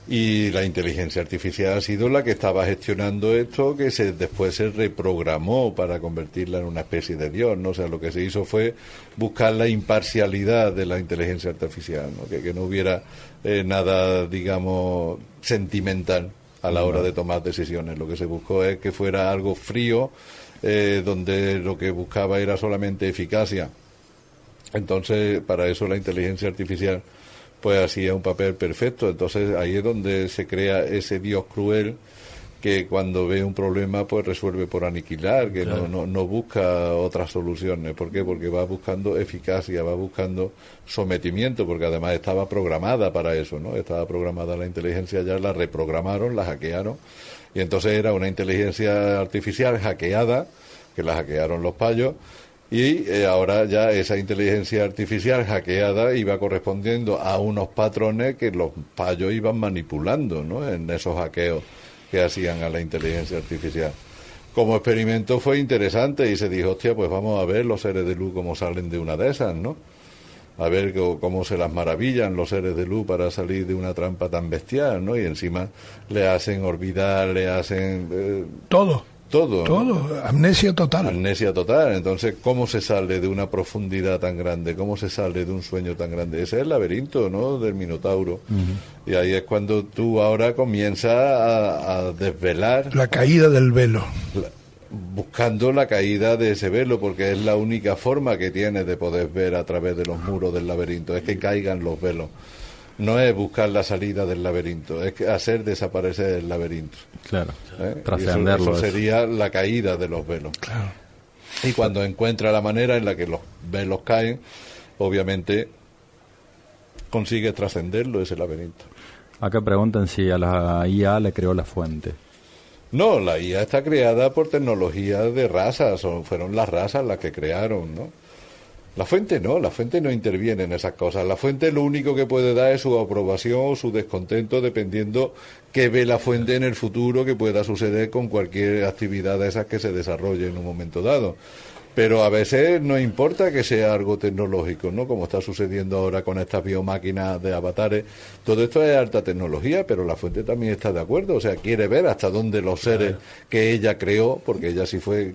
Y la inteligencia artificial ha sido la que estaba gestionando esto, que después se reprogramó para convertirla en una especie de Dios, ¿no? O sea, lo que se hizo fue buscar la imparcialidad de la inteligencia artificial, ¿no? Que no hubiera nada, digamos, sentimental a la hora de tomar decisiones. Lo que se buscó es que fuera algo frío, donde lo que buscaba era solamente eficacia. Entonces, para eso la inteligencia artificial pues hacía un papel perfecto. Entonces ahí es donde se crea ese Dios cruel que cuando ve un problema pues resuelve por aniquilar, que claro. no busca otras soluciones. ¿Por qué? Porque va buscando eficacia, va buscando sometimiento, porque además estaba programada para eso, ¿no? Estaba programada la inteligencia, ya la reprogramaron, la hackearon, y entonces era una inteligencia artificial hackeada, que la hackearon los payos. Y ahora ya esa inteligencia artificial hackeada iba correspondiendo a unos patrones que los payos iban manipulando, ¿no? En esos hackeos que hacían a la inteligencia artificial. Como experimento fue interesante y se dijo, hostia, pues vamos a ver los seres de luz cómo salen de una de esas, ¿no? A ver cómo se las maravillan los seres de luz para salir de una trampa tan bestial, ¿no? Y encima le hacen olvidar, le hacen... Todo, ¿no? amnesia total. Amnesia total. Entonces, ¿cómo se sale de una profundidad tan grande? ¿Cómo se sale de un sueño tan grande? Ese es el laberinto, ¿no? Del Minotauro. Uh-huh. Y ahí es cuando tú ahora comienzas a desvelar... La caída del velo. Buscando la caída de ese velo, porque es la única forma que tienes de poder ver a través de los muros del laberinto, es que caigan los velos. No es buscar la salida del laberinto, es hacer desaparecer el laberinto. Claro, trascenderlo. Eso sería la caída de los velos. Claro. Y cuando encuentra la manera en la que los velos caen, obviamente consigue trascenderlo, ese laberinto. Acá preguntan si a la IA le creó la fuente. No, la IA está creada por tecnología de razas, fueron las razas las que crearon, ¿no? La fuente no interviene en esas cosas. La fuente lo único que puede dar es su aprobación o su descontento, dependiendo qué ve la fuente en el futuro que pueda suceder con cualquier actividad de esas que se desarrolle en un momento dado. Pero a veces no importa que sea algo tecnológico, ¿no? Como está sucediendo ahora con estas biomáquinas de avatares. Todo esto es alta tecnología, pero la fuente también está de acuerdo. O sea, quiere ver hasta dónde los seres que ella creó, porque ella sí fue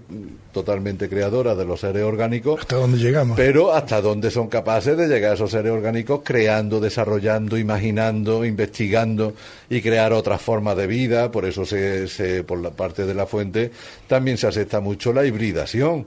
totalmente creadora de los seres orgánicos. ¿Hasta dónde llegamos? Pero hasta dónde son capaces de llegar esos seres orgánicos creando, desarrollando, imaginando, investigando y crear otras formas de vida. Por eso por la parte de la fuente también se acepta mucho la hibridación.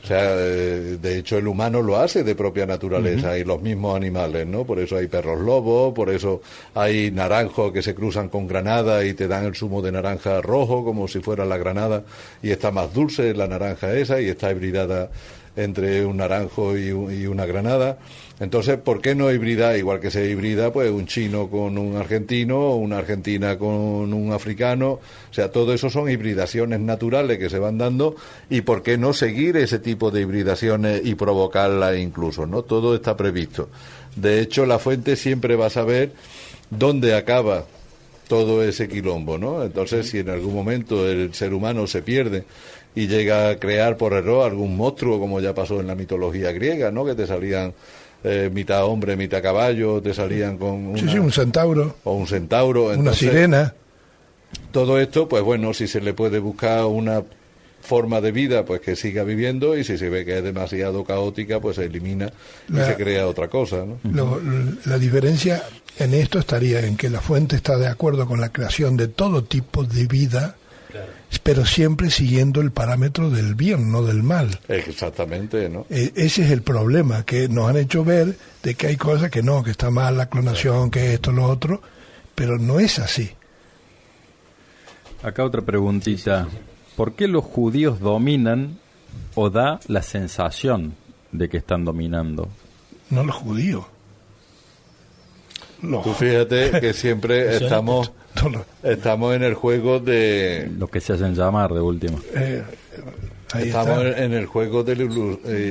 O sea, de hecho el humano lo hace de propia naturaleza, y los mismos animales, ¿no? Por eso hay perros lobos, por eso hay naranjos que se cruzan con granada y te dan el zumo de naranja rojo como si fuera la granada, y está más dulce la naranja esa, y está hibridada entre un naranjo y una granada. Entonces, ¿por qué no hibridar, igual que se hibrida, pues un chino con un argentino, o una argentina con un africano? O sea, todo eso son hibridaciones naturales que se van dando, y ¿por qué no seguir ese tipo de hibridaciones y provocarlas incluso, ¿no? Todo está previsto. De hecho, la fuente siempre va a saber dónde acaba todo ese quilombo, ¿no? Entonces, si en algún momento el ser humano se pierde y llega a crear por error algún monstruo, como ya pasó en la mitología griega, ¿no? Que te salían mitad hombre, mitad caballo, te salían con un centauro. O un centauro. Entonces, una sirena. Todo esto, pues bueno, si se le puede buscar una forma de vida, pues que siga viviendo, y si se ve que es demasiado caótica, pues se elimina y se crea otra cosa, ¿no? La diferencia en esto estaría en que la fuente está de acuerdo con la creación de todo tipo de vida, pero siempre siguiendo el parámetro del bien, no del mal. Exactamente, ¿no? Ese es el problema, que nos han hecho ver de que hay cosas que no, que está mal la clonación, que esto, lo otro, pero no es así. Acá otra preguntita. ¿Por qué los judíos dominan o da la sensación de que están dominando? No los judíos. Tú fíjate que siempre estamos en el juego de... Los que se hacen llamar, de última. Estamos en el juego del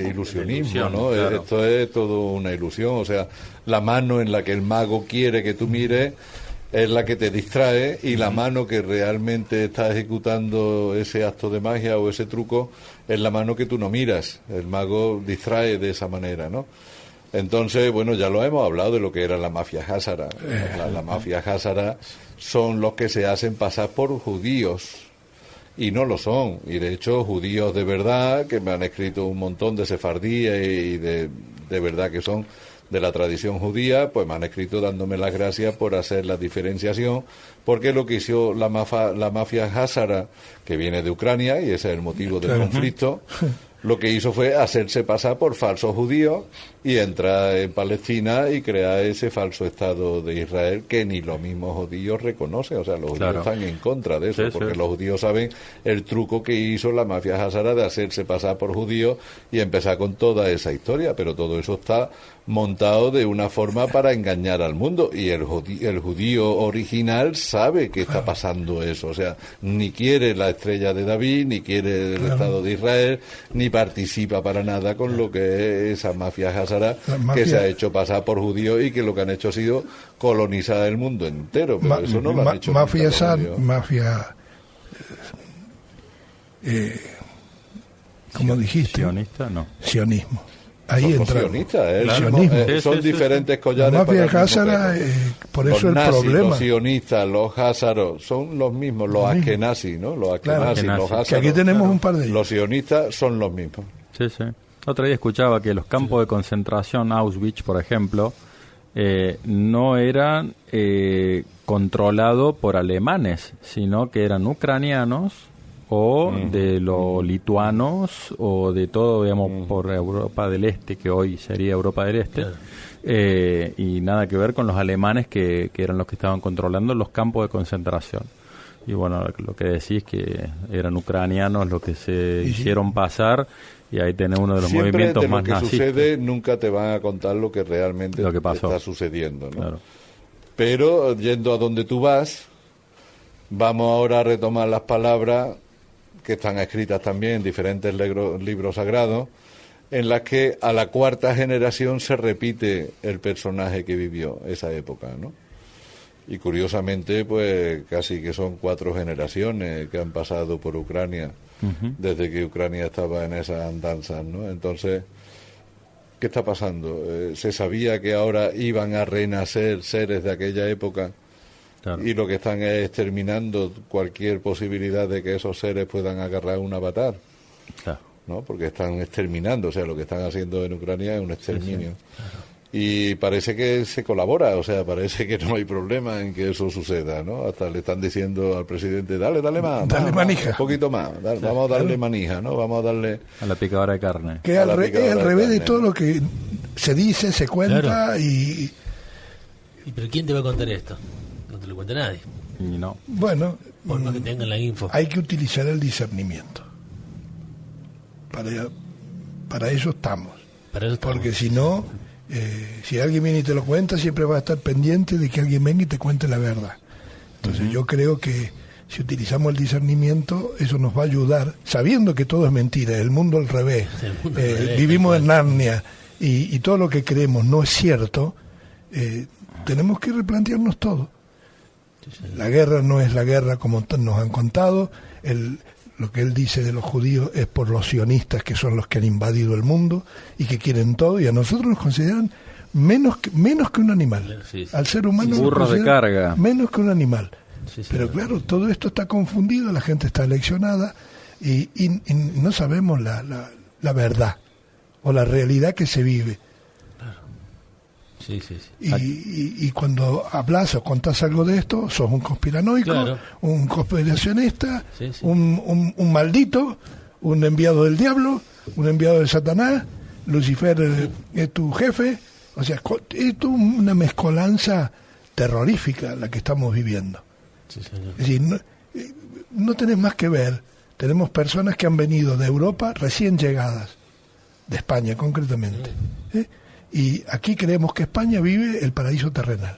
ilusionismo, ¿no? Claro. Esto es todo una ilusión. O sea, la mano en la que el mago quiere que tú mires es la que te distrae, y la mano que realmente está ejecutando ese acto de magia o ese truco es la mano que tú no miras. El mago distrae de esa manera, ¿no? Entonces, bueno, ya lo hemos hablado de lo que era la mafia házara. La mafia házara son los que se hacen pasar por judíos, y no lo son. Y de hecho, judíos de verdad, que me han escrito un montón de sefardíes y de verdad que son de la tradición judía, pues me han escrito dándome las gracias por hacer la diferenciación, porque lo que hizo la mafia házara, que viene de Ucrania, y ese es el motivo del conflicto, lo que hizo fue hacerse pasar por falsos judíos y entrar en Palestina y crear ese falso Estado de Israel que ni los mismos judíos reconocen. O sea, los judíos están en contra de eso, porque los judíos saben el truco que hizo la mafia házara de hacerse pasar por judíos y empezar con toda esa historia, pero todo eso está montado de una forma para engañar al mundo, y el judío original sabe que está pasando eso. O sea, ni quiere la estrella de David, ni quiere el Estado de Israel, ni participa para nada con lo que es esa mafia házara que se ha hecho pasar por judíos, y que lo que han hecho ha sido colonizar el mundo entero, pero eso no lo han hecho mafia ¿cómo dijiste? Sionista, no. Sionismo. Ahí entra. Son diferentes collares. La mafia házara, por eso el problema. Los sionistas, los házaros, son los mismos, los askenazis, ¿no? Los askenazis, los házaros. Que aquí tenemos un par de ellos. Los sionistas son los mismos. Sí, sí. Otro día escuchaba que los campos de concentración, Auschwitz, por ejemplo, no eran controlados por alemanes, sino que eran ucranianos o de los lituanos o de todo, digamos, por Europa del Este, que hoy sería Europa del Este, y nada que ver con los alemanes que eran los que estaban controlando los campos de concentración. Y bueno, lo que decís que eran ucranianos los que se hicieron pasar, y ahí tenés uno de los movimientos más nazistas. Siempre de lo que sucede nunca te van a contar lo que realmente está sucediendo, ¿no? Claro. Pero yendo a donde tú vas, vamos ahora a retomar las palabras que están escritas también en diferentes libros sagrados, en las que a la cuarta generación se repite el personaje que vivió esa época, ¿no? Y curiosamente, pues casi que son 4 generaciones que han pasado por Ucrania desde que Ucrania estaba en esas andanzas, ¿no? Entonces, ¿qué está pasando? ¿Se sabía que ahora iban a renacer seres de aquella época? Claro. Y lo que están es exterminando cualquier posibilidad de que esos seres puedan agarrar un avatar, claro, ¿no? Porque están exterminando, o sea, lo que están haciendo en Ucrania es un exterminio. Sí, sí. Claro. y parece que se colabora, o sea, parece que no hay problema en que eso suceda, ¿no? Hasta le están diciendo al presidente, dale más, dale manija, un poquito más, vamos a darle manija, ¿no? Vamos a darle a la picadora de carne. Que es al revés de todo lo que se dice, se cuenta, claro. ¿Y pero quién te va a contar esto? No te lo cuenta nadie. Y no. Bueno, por más que tengan la info. Hay que utilizar el discernimiento. Para eso estamos. Porque si no, si alguien viene y te lo cuenta, siempre vas a estar pendiente de que alguien venga y te cuente la verdad. Entonces yo creo que si utilizamos el discernimiento, eso nos va a ayudar, sabiendo que todo es mentira, el mundo al revés, vivimos en Narnia y todo lo que creemos no es cierto, tenemos que replantearnos todo. La guerra no es la guerra como nos han contado, lo que él dice de los judíos es por los sionistas, que son los que han invadido el mundo y que quieren todo, y a nosotros nos consideran menos que un animal. Al ser humano burros de carga. Menos que un animal. Pero claro, todo esto está confundido, la gente está aleccionada y no sabemos la verdad o la realidad que se vive. Y cuando hablas o contás algo de esto, sos un conspiranoico, un conspiracionista, un maldito, un enviado del diablo, un enviado de Satanás, Lucifer es tu jefe. O sea, es una mezcolanza terrorífica la que estamos viviendo. Es decir, no tenés más que ver. Tenemos personas que han venido de Europa recién llegadas, de España concretamente, y aquí creemos que España vive el paraíso terrenal.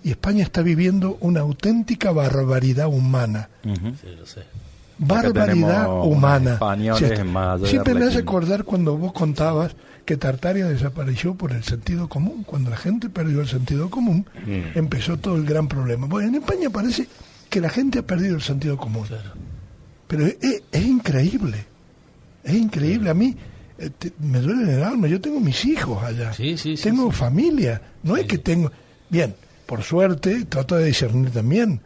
Y España está viviendo una auténtica barbaridad humana. Lo sé. Barbaridad humana. Siempre me hace acordar cuando vos contabas que Tartaria desapareció por el sentido común. Cuando la gente perdió el sentido común, empezó todo el gran problema. Bueno, en España parece que la gente ha perdido el sentido común. Pero es increíble. Es increíble. A mí me duele en el alma. Yo tengo mis hijos allá. Tengo familia. No es que tengo... Bien, por suerte trato de discernir también.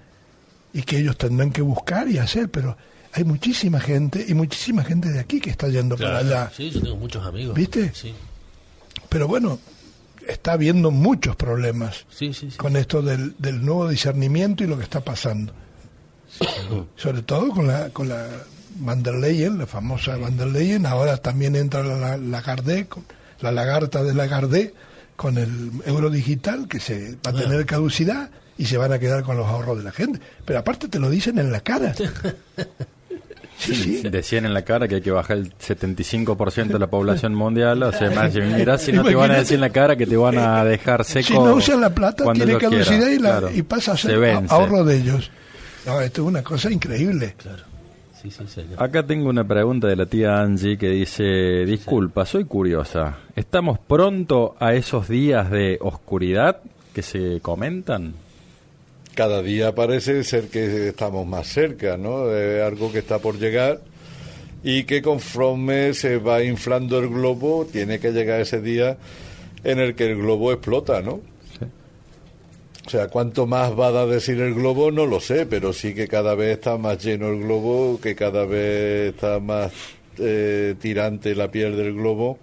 Y que ellos tendrán que buscar y hacer, pero hay muchísima gente, y muchísima gente de aquí que está yendo para allá. Sí, yo tengo muchos amigos. ¿Viste? Sí. Pero bueno, está habiendo muchos problemas con esto del nuevo discernimiento y lo que está pasando. Sobre todo con la Van der Leyen, la famosa Van der Leyen. Ahora también entra la Lagarde, la lagarta de Lagarde, con el euro digital, que se va a tener caducidad y se van a quedar con los ahorros de la gente. Pero aparte te lo dicen en la cara. Decían en la cara que hay que bajar el 75% de la población mundial. O sea, mirá, si no te van a decir en la cara que te van a dejar seco. Si no usan la plata, tiene caducidad y pasa a ser ahorro de ellos. No, esto es una cosa increíble. Acá tengo una pregunta de la tía Angie que dice: disculpa, soy curiosa, ¿estamos pronto a esos días de oscuridad que se comentan? Cada día parece ser que estamos más cerca, ¿no? Es algo que está por llegar y que conforme se va inflando el globo, tiene que llegar ese día en el que el globo explota, ¿no? O sea, cuánto más va a decir el globo no lo sé, pero sí que cada vez está más lleno el globo, que cada vez está más tirante la piel del globo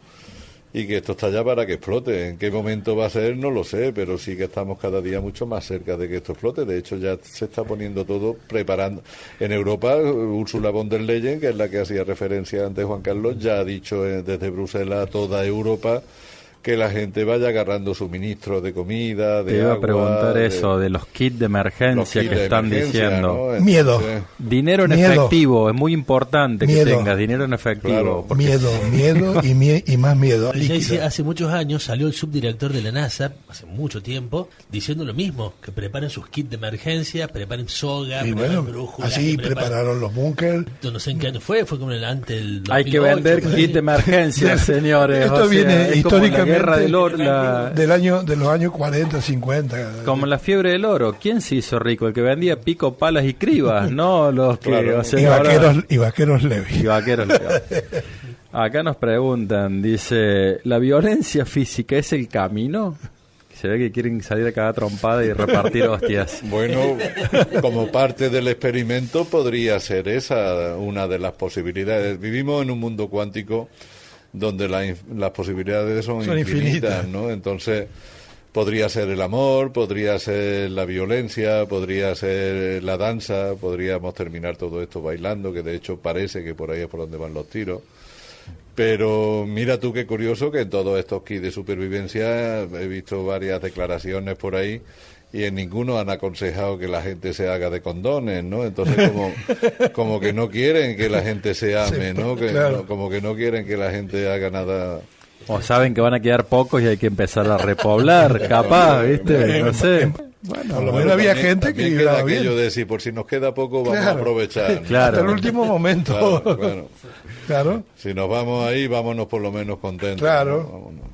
y que esto está ya para que explote. ¿En qué momento va a ser? No lo sé, pero sí que estamos cada día mucho más cerca de que esto explote. De hecho, ya se está poniendo todo, preparando. En Europa, Ursula von der Leyen, que es la que hacía referencia antes Juan Carlos, ya ha dicho desde Bruselas a toda Europa que la gente vaya agarrando suministros de comida, de agua. Te iba a preguntar eso, de los kits de emergencia que están diciendo. ¿No? Miedo. Dinero en efectivo, es muy importante que tengas dinero en efectivo. Claro. Miedo y más miedo. Hace muchos años salió el subdirector de la NASA, hace mucho tiempo, diciendo lo mismo, que preparen sus kits de emergencia, preparen soga, preparen brújulas. Así prepararon los búnkers. No sé en qué año fue como en el antes del 2008. Hay que vender kits de emergencia, señores. Esto viene históricamente guerra del oro, de los años 40, 50. Como la fiebre del oro. ¿Quién se hizo rico? El que vendía pico, palas y cribas, no los que... Claro. O sea, y vaqueros Levi. Acá nos preguntan, dice, ¿la violencia física es el camino? Se ve que quieren salir a cada trompada y repartir hostias. Bueno, como parte del experimento podría ser esa una de las posibilidades. Vivimos en un mundo cuántico donde las posibilidades son infinitas, ¿no? Entonces, podría ser el amor, podría ser la violencia, podría ser la danza, podríamos terminar todo esto bailando, que de hecho parece que por ahí es por donde van los tiros. Pero mira tú qué curioso que en todos estos kits de supervivencia he visto varias declaraciones por ahí y en ninguno han aconsejado que la gente se haga de condones, ¿no? Entonces como que no quieren que la gente se ame, ¿no? Claro. Como que no quieren que la gente haga nada. O saben que van a quedar pocos y hay que empezar a repoblar, capaz, ¿viste? No sé. Bueno, por lo menos había gente que queda iba bien. aquello de decir, por si nos queda poco, vamos a aprovechar, ¿no? Claro. Hasta el último momento. Claro. Claro. Si nos vamos ahí, vámonos por lo menos contentos. Claro. ¿no? Vámonos.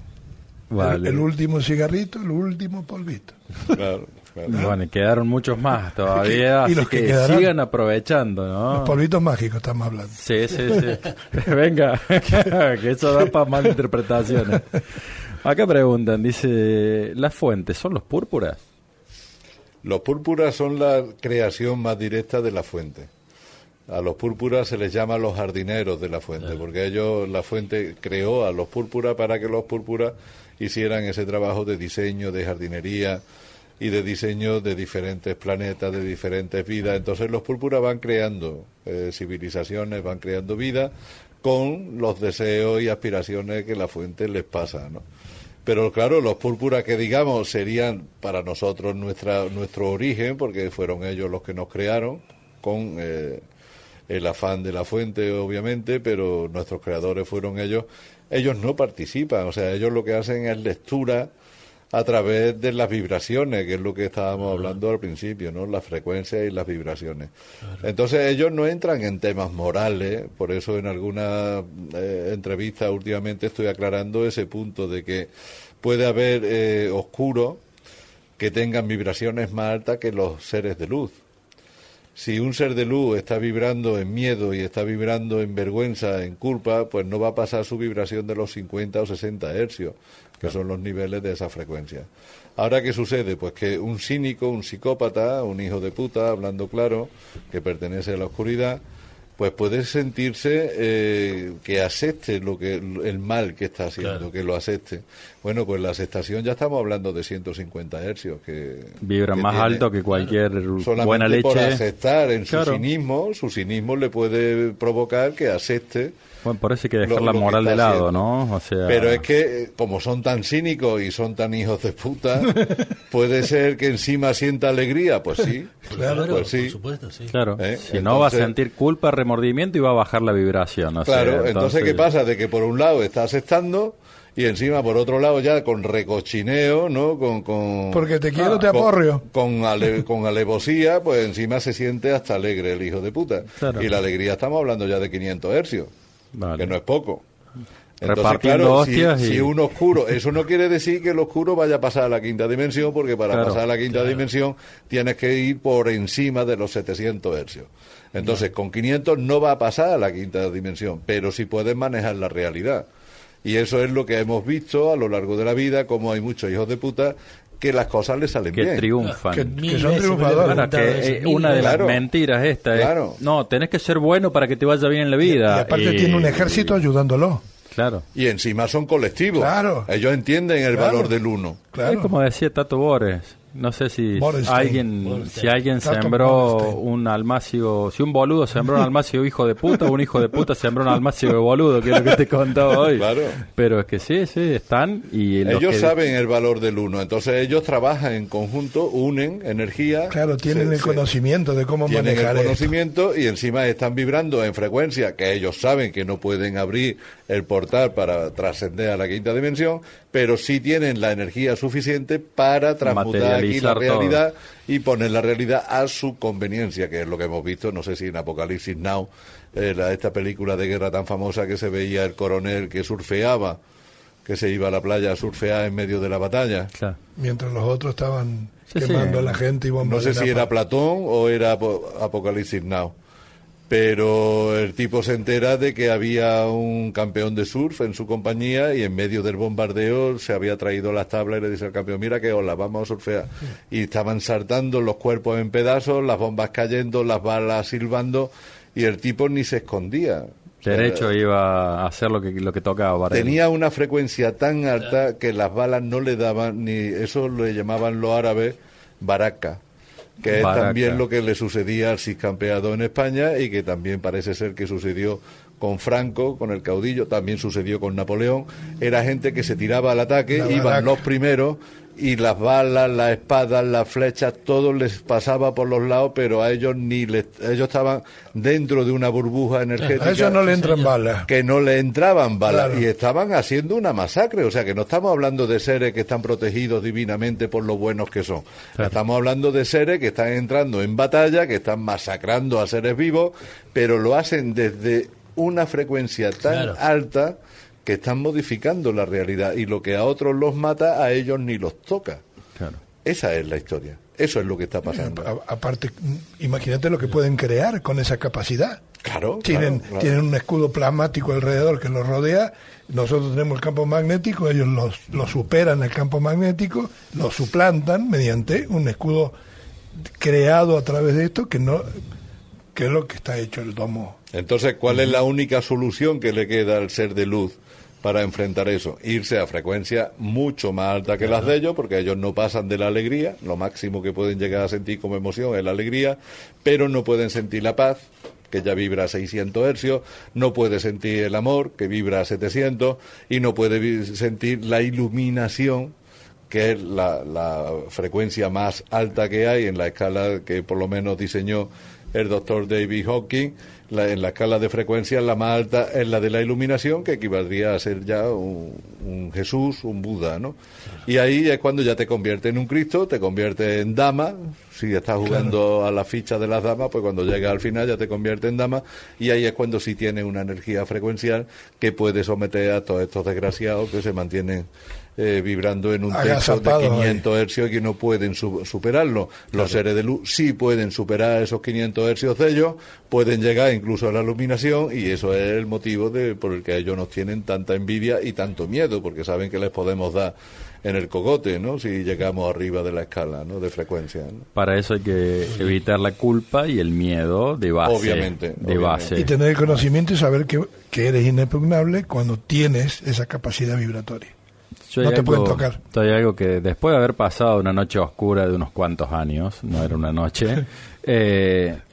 Vale. El último cigarrito, el último polvito. Claro. Bueno, y quedaron muchos más todavía, Y así los que que quedarán. sigan aprovechando, ¿no? Los polvitos mágicos estamos hablando. Sí. Venga, que eso da para malas interpretaciones. Acá preguntan, dice, ¿las fuentes son los púrpuras? Los púrpuras son la creación más directa de la fuente. A los púrpuras se les llama los jardineros de la fuente, porque la fuente creó a los púrpuras para que los púrpuras hicieran ese trabajo de diseño, de jardinería y de diseño de diferentes planetas, de diferentes vidas. Entonces los púrpuras van creando civilizaciones, van creando vida con los deseos y aspiraciones que la fuente les pasa, ¿no? Pero claro, los púrpuras que digamos serían para nosotros nuestro origen, porque fueron ellos los que nos crearon, con el afán de la fuente, obviamente, pero nuestros creadores fueron ellos. Ellos no participan, o sea, ellos lo que hacen es lectura a través de las vibraciones, que es lo que estábamos hablando al principio, ¿no? Las frecuencias y las vibraciones. Entonces ellos no entran en temas morales, por eso en alguna entrevista últimamente estoy aclarando ese punto de que puede haber oscuros que tengan vibraciones más altas que los seres de luz. Si un ser de luz está vibrando en miedo y está vibrando en vergüenza, en culpa, pues no va a pasar su vibración de los 50 o 60 hercios, que son los niveles de esa frecuencia. Ahora, ¿qué sucede? Pues que un cínico, un psicópata, un hijo de puta, hablando claro, que pertenece a la oscuridad, pues puede sentirse que acepte el mal que está haciendo, claro, que lo acepte. Bueno, pues la aceptación ya estamos hablando de 150 hercios. Vibran más alto que cualquier buena leche. Por aceptar en claro, su cinismo le puede provocar que acepte. Bueno, por eso hay que dejar la moral de lado, haciendo, ¿no? O sea... Pero es que, como son tan cínicos y son tan hijos de puta, puede ser que encima sienta alegría, pues sí. Claro, pues sí. Por supuesto, sí. Claro, si entonces, no va a sentir culpa, remordimiento y va a bajar la vibración. O claro, sea, entonces ¿qué pasa? De que por un lado está aceptando y encima por otro lado ya con recochineo, ¿no? Porque te quiero, te aporrio. Con alevosía, pues encima se siente hasta alegre el hijo de puta. Claro. Y la alegría estamos hablando ya de 500 hercios. Vale. Que no es poco. Entonces, repartiendo claro, hostias si un oscuro, eso no quiere decir que el oscuro vaya a pasar a la quinta dimensión, porque para pasar a la quinta dimensión tienes que ir por encima de los 700 hercios. Entonces, con 500 no va a pasar a la quinta dimensión, pero sí puedes manejar la realidad. Y eso es lo que hemos visto a lo largo de la vida, como hay muchos hijos de puta que las cosas les salen bien. Que triunfan. Que son triunfadores. Bueno, que una de las mentiras esta es, no, tenés que ser bueno para que te vaya bien en la vida. Y aparte tiene un ejército ayudándolo. Claro. Y encima son colectivos. Claro. Ellos entienden el valor del uno. Claro. Es como decía Tato Bores. No sé si alguien sembró un almacio, si un boludo sembró un almacio hijo de puta, o un hijo de puta sembró un almacio de boludo, que es lo que te contaba hoy. Claro. Pero es que sí, están y ellos saben el valor del uno, entonces ellos trabajan en conjunto, unen energía. Claro, tienen el conocimiento de cómo manejar tienen el conocimiento y encima están vibrando en frecuencia que ellos saben que no pueden abrir el portal para trascender a la quinta dimensión, pero sí tienen la energía suficiente para transmutar aquí la realidad todo. Y poner la realidad a su conveniencia, que es lo que hemos visto, no sé si en Apocalipsis Now, esta película de guerra tan famosa que se veía el coronel que surfeaba, que se iba a la playa a surfear en medio de la batalla. Claro. Mientras los otros estaban quemando a la gente y bombardeando. No sé si era Platón o era Apocalipsis Now. Pero el tipo se entera de que había un campeón de surf en su compañía y en medio del bombardeo se había traído las tablas y le dice al campeón, mira que hola, vamos a surfear. Y estaban saltando los cuerpos en pedazos, las bombas cayendo, las balas silbando y el tipo ni se escondía. Derecho iba a hacer lo que tocaba para tenía él. una frecuencia tan alta que las balas no le daban ni eso, le llamaban los árabes baraca, que es también lo que le sucedía al ciscampeado en España y que también parece ser que sucedió con Franco, con el caudillo, también sucedió con Napoleón. Era gente que se tiraba al ataque, iban los primeros y las balas, las espadas, las flechas, todo les pasaba por los lados, pero a ellos ellos estaban dentro de una burbuja energética. A ellos no le entran balas. Que no le entraban balas, claro. Y estaban haciendo una masacre, o sea que no estamos hablando de seres que están protegidos divinamente por lo buenos que son. Claro. Estamos hablando de seres que están entrando en batalla, que están masacrando a seres vivos, pero lo hacen desde una frecuencia tan alta que están modificando la realidad, y lo que a otros los mata, a ellos ni los toca. Claro. Esa es la historia. Eso es lo que está pasando. Aparte, imagínate lo que pueden crear con esa capacidad. Claro. Tienen un escudo plasmático alrededor que los rodea. Nosotros tenemos el campo magnético, ellos los superan el campo magnético, lo suplantan mediante un escudo creado a través de esto, que es lo que está hecho el domo. Entonces, ¿cuál es la única solución que le queda al ser de luz para enfrentar eso? Irse a frecuencias mucho más altas que las de ellos, porque ellos no pasan de la alegría. Lo máximo que pueden llegar a sentir como emoción es la alegría, pero no pueden sentir la paz, que ya vibra a 600 hercios, no puede sentir el amor, que vibra a 700, y no puede sentir la iluminación, que es la frecuencia más alta que hay en la escala que por lo menos diseñó el doctor David Hawking. En la escala de frecuencias la más alta es la de la iluminación, que equivaldría a ser ya un Jesús, un Buda, ¿no? Y ahí es cuando ya te convierte en un Cristo, te convierte en dama. Si estás jugando a la ficha de las damas, pues cuando llega al final ya te convierte en dama, y ahí es cuando sí tienes una energía frecuencial que puede someter a todos estos desgraciados que se mantienen vibrando en un techo de 500 hercios y que no pueden superarlo. Los seres de luz sí pueden superar esos 500 hercios de ellos, pueden llegar incluso a la iluminación, y eso es el motivo por el que ellos nos tienen tanta envidia y tanto miedo, porque saben que les podemos dar en el cogote, ¿no? Si llegamos arriba de la escala, ¿no? De frecuencia, ¿no? Para eso hay que evitar la culpa y el miedo de base. Obviamente. Base. Y tener el conocimiento y saber que eres inexpugnable cuando tienes esa capacidad vibratoria. No te pueden tocar. Hay algo que después de haber pasado una noche oscura de unos cuantos años, no era una noche,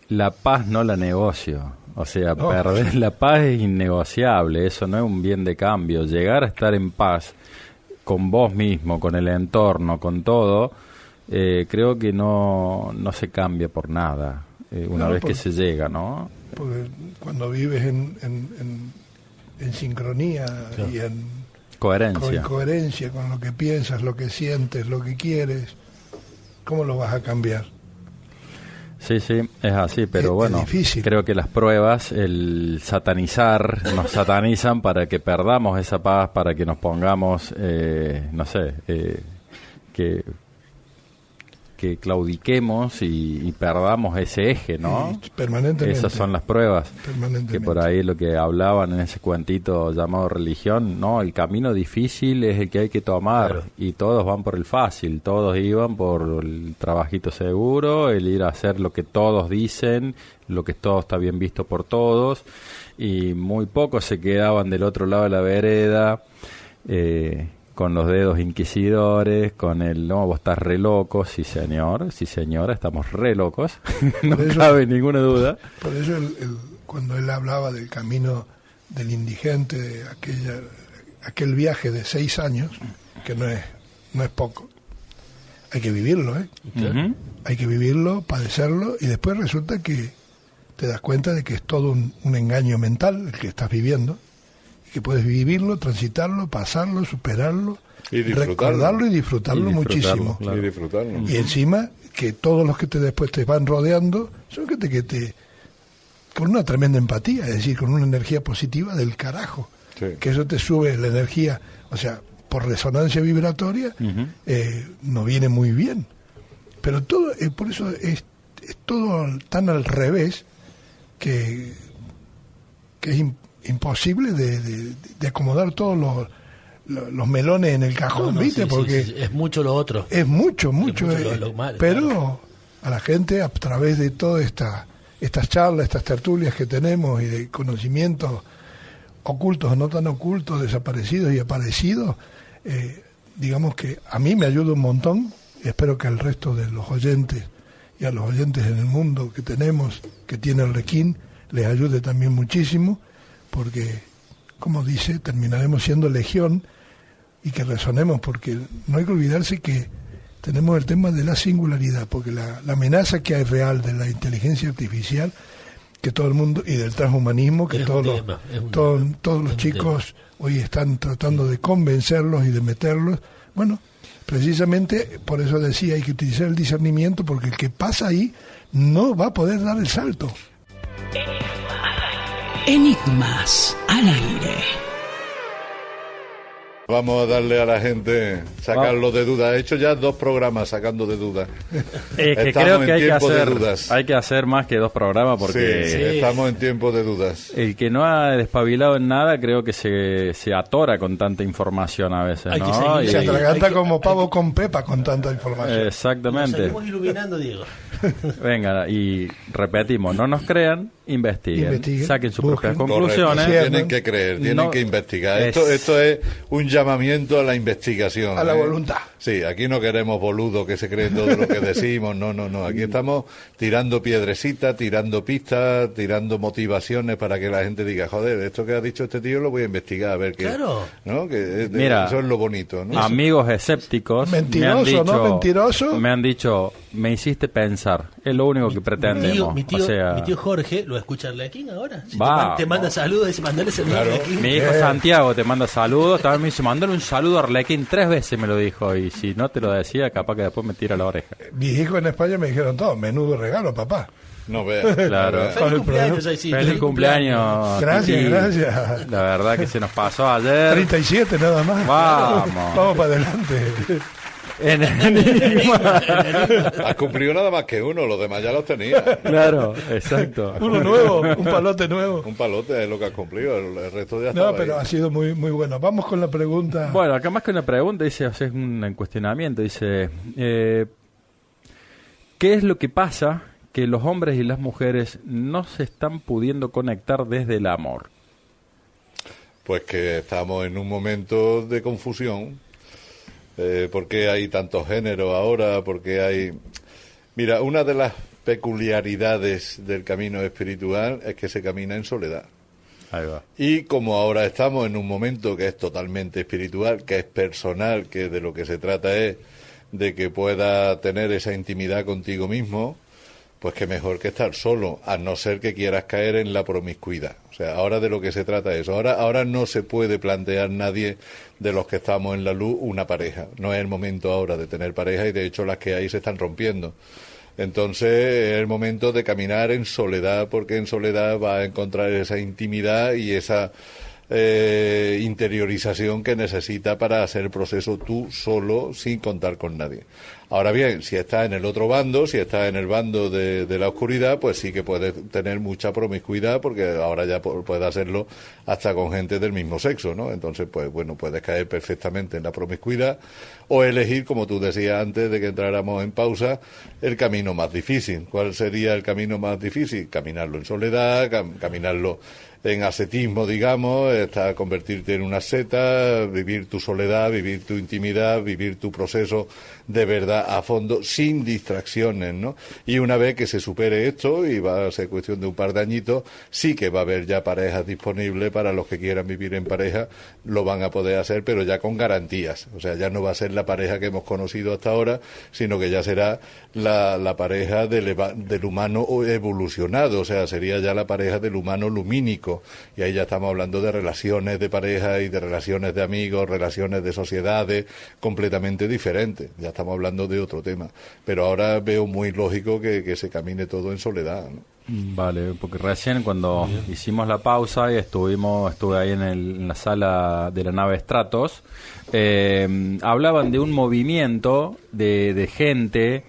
la paz no la negocio. O sea, perder la paz es innegociable, eso no es un bien de cambio. Llegar a estar en paz con vos mismo, con el entorno, con todo, creo que no se cambia por nada una vez que se llega, ¿no? Porque cuando vives en sincronía y en coherencia con lo que piensas, lo que sientes, lo que quieres, ¿cómo lo vas a cambiar? Sí, es así, pero bueno, difícil. Creo que las pruebas, el satanizar, nos satanizan para que perdamos esa paz, para que nos pongamos, que claudiquemos y perdamos ese eje, ¿no? Permanentemente. Esas son las pruebas. Que por ahí lo que hablaban en ese cuentito llamado religión, no, el camino difícil es el que hay que tomar, claro. Y todos van por el fácil, todos iban por el trabajito seguro, el ir a hacer lo que todos dicen, lo que todo está bien visto por todos, y muy pocos se quedaban del otro lado de la vereda, con los dedos inquisidores, con el, no, vos estás re loco, sí señor, sí señora, estamos re locos, no cabe ninguna duda. Por eso cuando él hablaba del camino del indigente, de aquel viaje de 6 años, que no es poco, hay que vivirlo, Uh-huh. Hay que vivirlo, padecerlo, y después resulta que te das cuenta de que es todo un engaño mental el que estás viviendo, que puedes vivirlo, transitarlo, pasarlo, superarlo, y recordarlo y disfrutarlo muchísimo. Claro. Y disfrutarlo. Y encima que todos los que después te van rodeando son gente que con una tremenda empatía, es decir, con una energía positiva del carajo, sí. Que eso te sube la energía, o sea, por resonancia vibratoria, uh-huh. No viene muy bien. Pero todo, por eso es todo tan al revés que es imposible de acomodar todos los melones en el cajón, ¿viste? Sí, porque sí, es mucho lo otro. Es mucho lo malo, pero claro. A la gente, a través de todas estas charlas, estas tertulias que tenemos y de conocimiento ocultos o no tan ocultos, desaparecidos y aparecidos, digamos que a mí me ayuda un montón. Espero que al resto de los oyentes y a los oyentes en el mundo que tenemos, que tiene el Requín, les ayude también muchísimo, porque, como dice, terminaremos siendo legión, y que resonemos, porque no hay que olvidarse que tenemos el tema de la singularidad, porque la amenaza que hay real de la inteligencia artificial, que todo el mundo, y del transhumanismo, que todos los chicos hoy están tratando de convencerlos y de meterlos. Bueno, precisamente por eso decía, hay que utilizar el discernimiento, porque el que pasa ahí no va a poder dar el salto. Enigmas al aire. Vamos a darle a la gente, sacarlo de dudas. He hecho ya 2 programas sacando de dudas. Que creo que hay que hacer más que 2 programas, porque sí, estamos en tiempo de dudas. El que no ha despabilado en nada, creo que se atora con tanta información a veces, ¿no? Se atraganta como pavo con pepa con tanta información. Exactamente. Nos seguimos iluminando, Diego. Venga, y repetimos, no nos crean, investiguen, saquen sus propias conclusiones. Correcto, tienen que creer, tienen que investigar. Esto es un llamamiento a la investigación. A la voluntad. Sí, aquí no queremos boludos que se creen todo lo que decimos, no. Aquí estamos tirando piedrecitas, tirando pistas, tirando motivaciones para que la gente diga, joder, esto que ha dicho este tío lo voy a investigar a ver qué. Claro. ¿No? Mira, eso es lo bonito, ¿no? Amigos escépticos mentiroso. Me han dicho, me hiciste pensar. Es lo único que pretendemos. Mi tío Jorge lo escucha Arlequín ahora. Si te manda saludos, dice mandale saludos a Arlequín. Mi hijo Santiago te manda saludos. También me dice, mandale un saludo a Arlequín. 3 veces me lo dijo. Y si no te lo decía, capaz que después me tira la oreja. Mis hijos en España me dijeron todo, menudo regalo, papá. No veas. Claro. Feliz cumpleaños. Gracias. La verdad que se nos pasó ayer. 37 nada más. Vamos para adelante. Has cumplido nada más que uno, los demás ya los tenía. Claro, exacto. Uno nuevo, un palote nuevo. Un palote es lo que has cumplido, el resto ya estaba. No, pero ha sido muy muy bueno. Vamos con la pregunta. Bueno, acá más que una pregunta, dice, es un cuestionamiento, dice, ¿qué es lo que pasa que los hombres y las mujeres no se están pudiendo conectar desde el amor? Pues que estamos en un momento de confusión. ¿Por qué hay tantos géneros ahora? ¿Por qué hay...? Mira, una de las peculiaridades del camino espiritual es que se camina en soledad. Ahí va. Y como ahora estamos en un momento que es totalmente espiritual, que es personal, que de lo que se trata es de que pueda tener esa intimidad contigo mismo, pues que mejor que estar solo, a no ser que quieras caer en la promiscuidad. O sea, ahora de lo que se trata es eso. Ahora no se puede plantear nadie de los que estamos en la luz una pareja. No es el momento ahora de tener pareja, y de hecho las que hay se están rompiendo. Entonces es el momento de caminar en soledad, porque en soledad vas a encontrar esa intimidad y esa interiorización que necesita para hacer el proceso tú solo, sin contar con nadie. Ahora bien, si estás en el otro bando, si estás en el bando de la oscuridad, pues sí que puedes tener mucha promiscuidad, porque ahora ya puedes hacerlo hasta con gente del mismo sexo, ¿no? Entonces, pues bueno, puedes caer perfectamente en la promiscuidad, o elegir, como tú decías antes de que entráramos en pausa, el camino más difícil. ¿Cuál sería el camino más difícil? Caminarlo en soledad, caminarlo en ascetismo, digamos, convertirte en una asceta, vivir tu soledad, vivir tu intimidad, vivir tu proceso de verdad a fondo, sin distracciones, ¿no? Y una vez que se supere esto, y va a ser cuestión de un par de añitos, sí que va a haber ya parejas disponibles para los que quieran vivir en pareja, lo van a poder hacer, pero ya con garantías. O sea, ya no va a ser la pareja que hemos conocido hasta ahora, sino que ya será la pareja del humano evolucionado, o sea, sería ya la pareja del humano lumínico. Y ahí ya estamos hablando de relaciones de pareja y de relaciones de amigos, relaciones de sociedades completamente diferentes. Ya estamos hablando de otro tema. Pero ahora veo muy lógico que se camine todo en soledad, ¿no? Vale, porque recién cuando hicimos la pausa y estuve ahí en la sala de la nave Stratos, hablaban de un movimiento de gente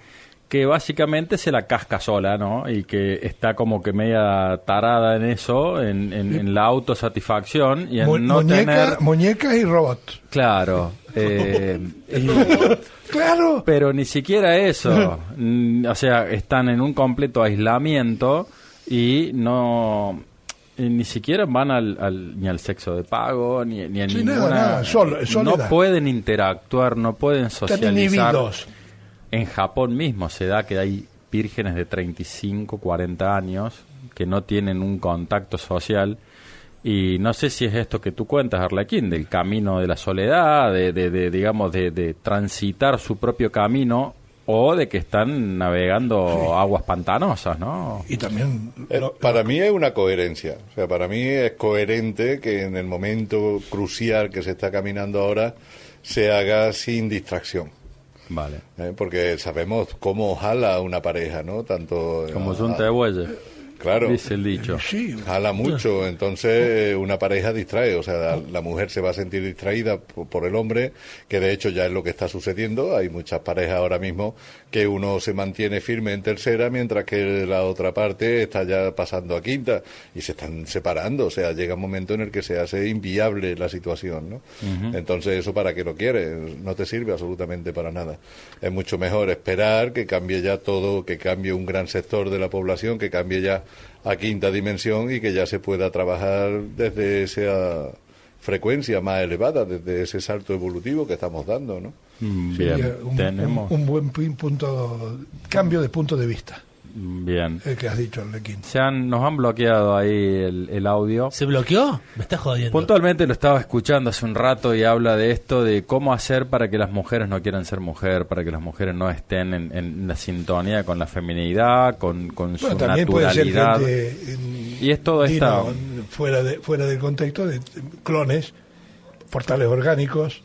que básicamente se la casca sola, ¿no? Y que está como que media tarada en eso, en la autosatisfacción y en no tener... Muñecas y robots. Claro. Claro. Pero ni siquiera eso. O sea, están en un completo aislamiento y no ni siquiera van ni al sexo de pago, ni a ninguna... Nada, soledad. No pueden interactuar, no pueden socializar. Inhibidos. En Japón mismo se da que hay vírgenes de 35, 40 años que no tienen un contacto social. Y no sé si es esto que tú cuentas, Arlequín, del camino de la soledad, de transitar su propio camino, o de que están navegando aguas pantanosas, ¿no? Y también... Para mí es una coherencia. O sea, para mí es coherente que en el momento crucial que se está caminando ahora se haga sin distracción. Vale. Porque sabemos cómo jala una pareja, ¿no? Tanto... Como yunta de bueyes. Claro. Dice el dicho. Sí. Jala mucho, entonces una pareja distrae, o sea, la mujer se va a sentir distraída por el hombre, que de hecho ya es lo que está sucediendo. Hay muchas parejas ahora mismo que uno se mantiene firme en tercera, mientras que la otra parte está ya pasando a quinta y se están separando, o sea, llega un momento en el que se hace inviable la situación, ¿no? Uh-huh. Entonces, ¿eso para qué lo quieres? No te sirve absolutamente para nada. Es mucho mejor esperar que cambie ya todo, que cambie un gran sector de la población, que cambie ya a quinta dimensión y que ya se pueda trabajar desde esa frecuencia más elevada, desde ese salto evolutivo que estamos dando, ¿no? Bien, tenemos un buen cambio de punto de vista. Bien. El que has dicho, Arlequín. Nos han bloqueado ahí el audio. ¿Se bloqueó? Me estás jodiendo. Puntualmente lo estaba escuchando hace un rato y habla de esto, de cómo hacer para que las mujeres no quieran ser mujer, para que las mujeres no estén en la sintonía con la feminidad, con su naturalidad. Puede ser gente, y es todo esta... fuera del contexto de clones, portales orgánicos,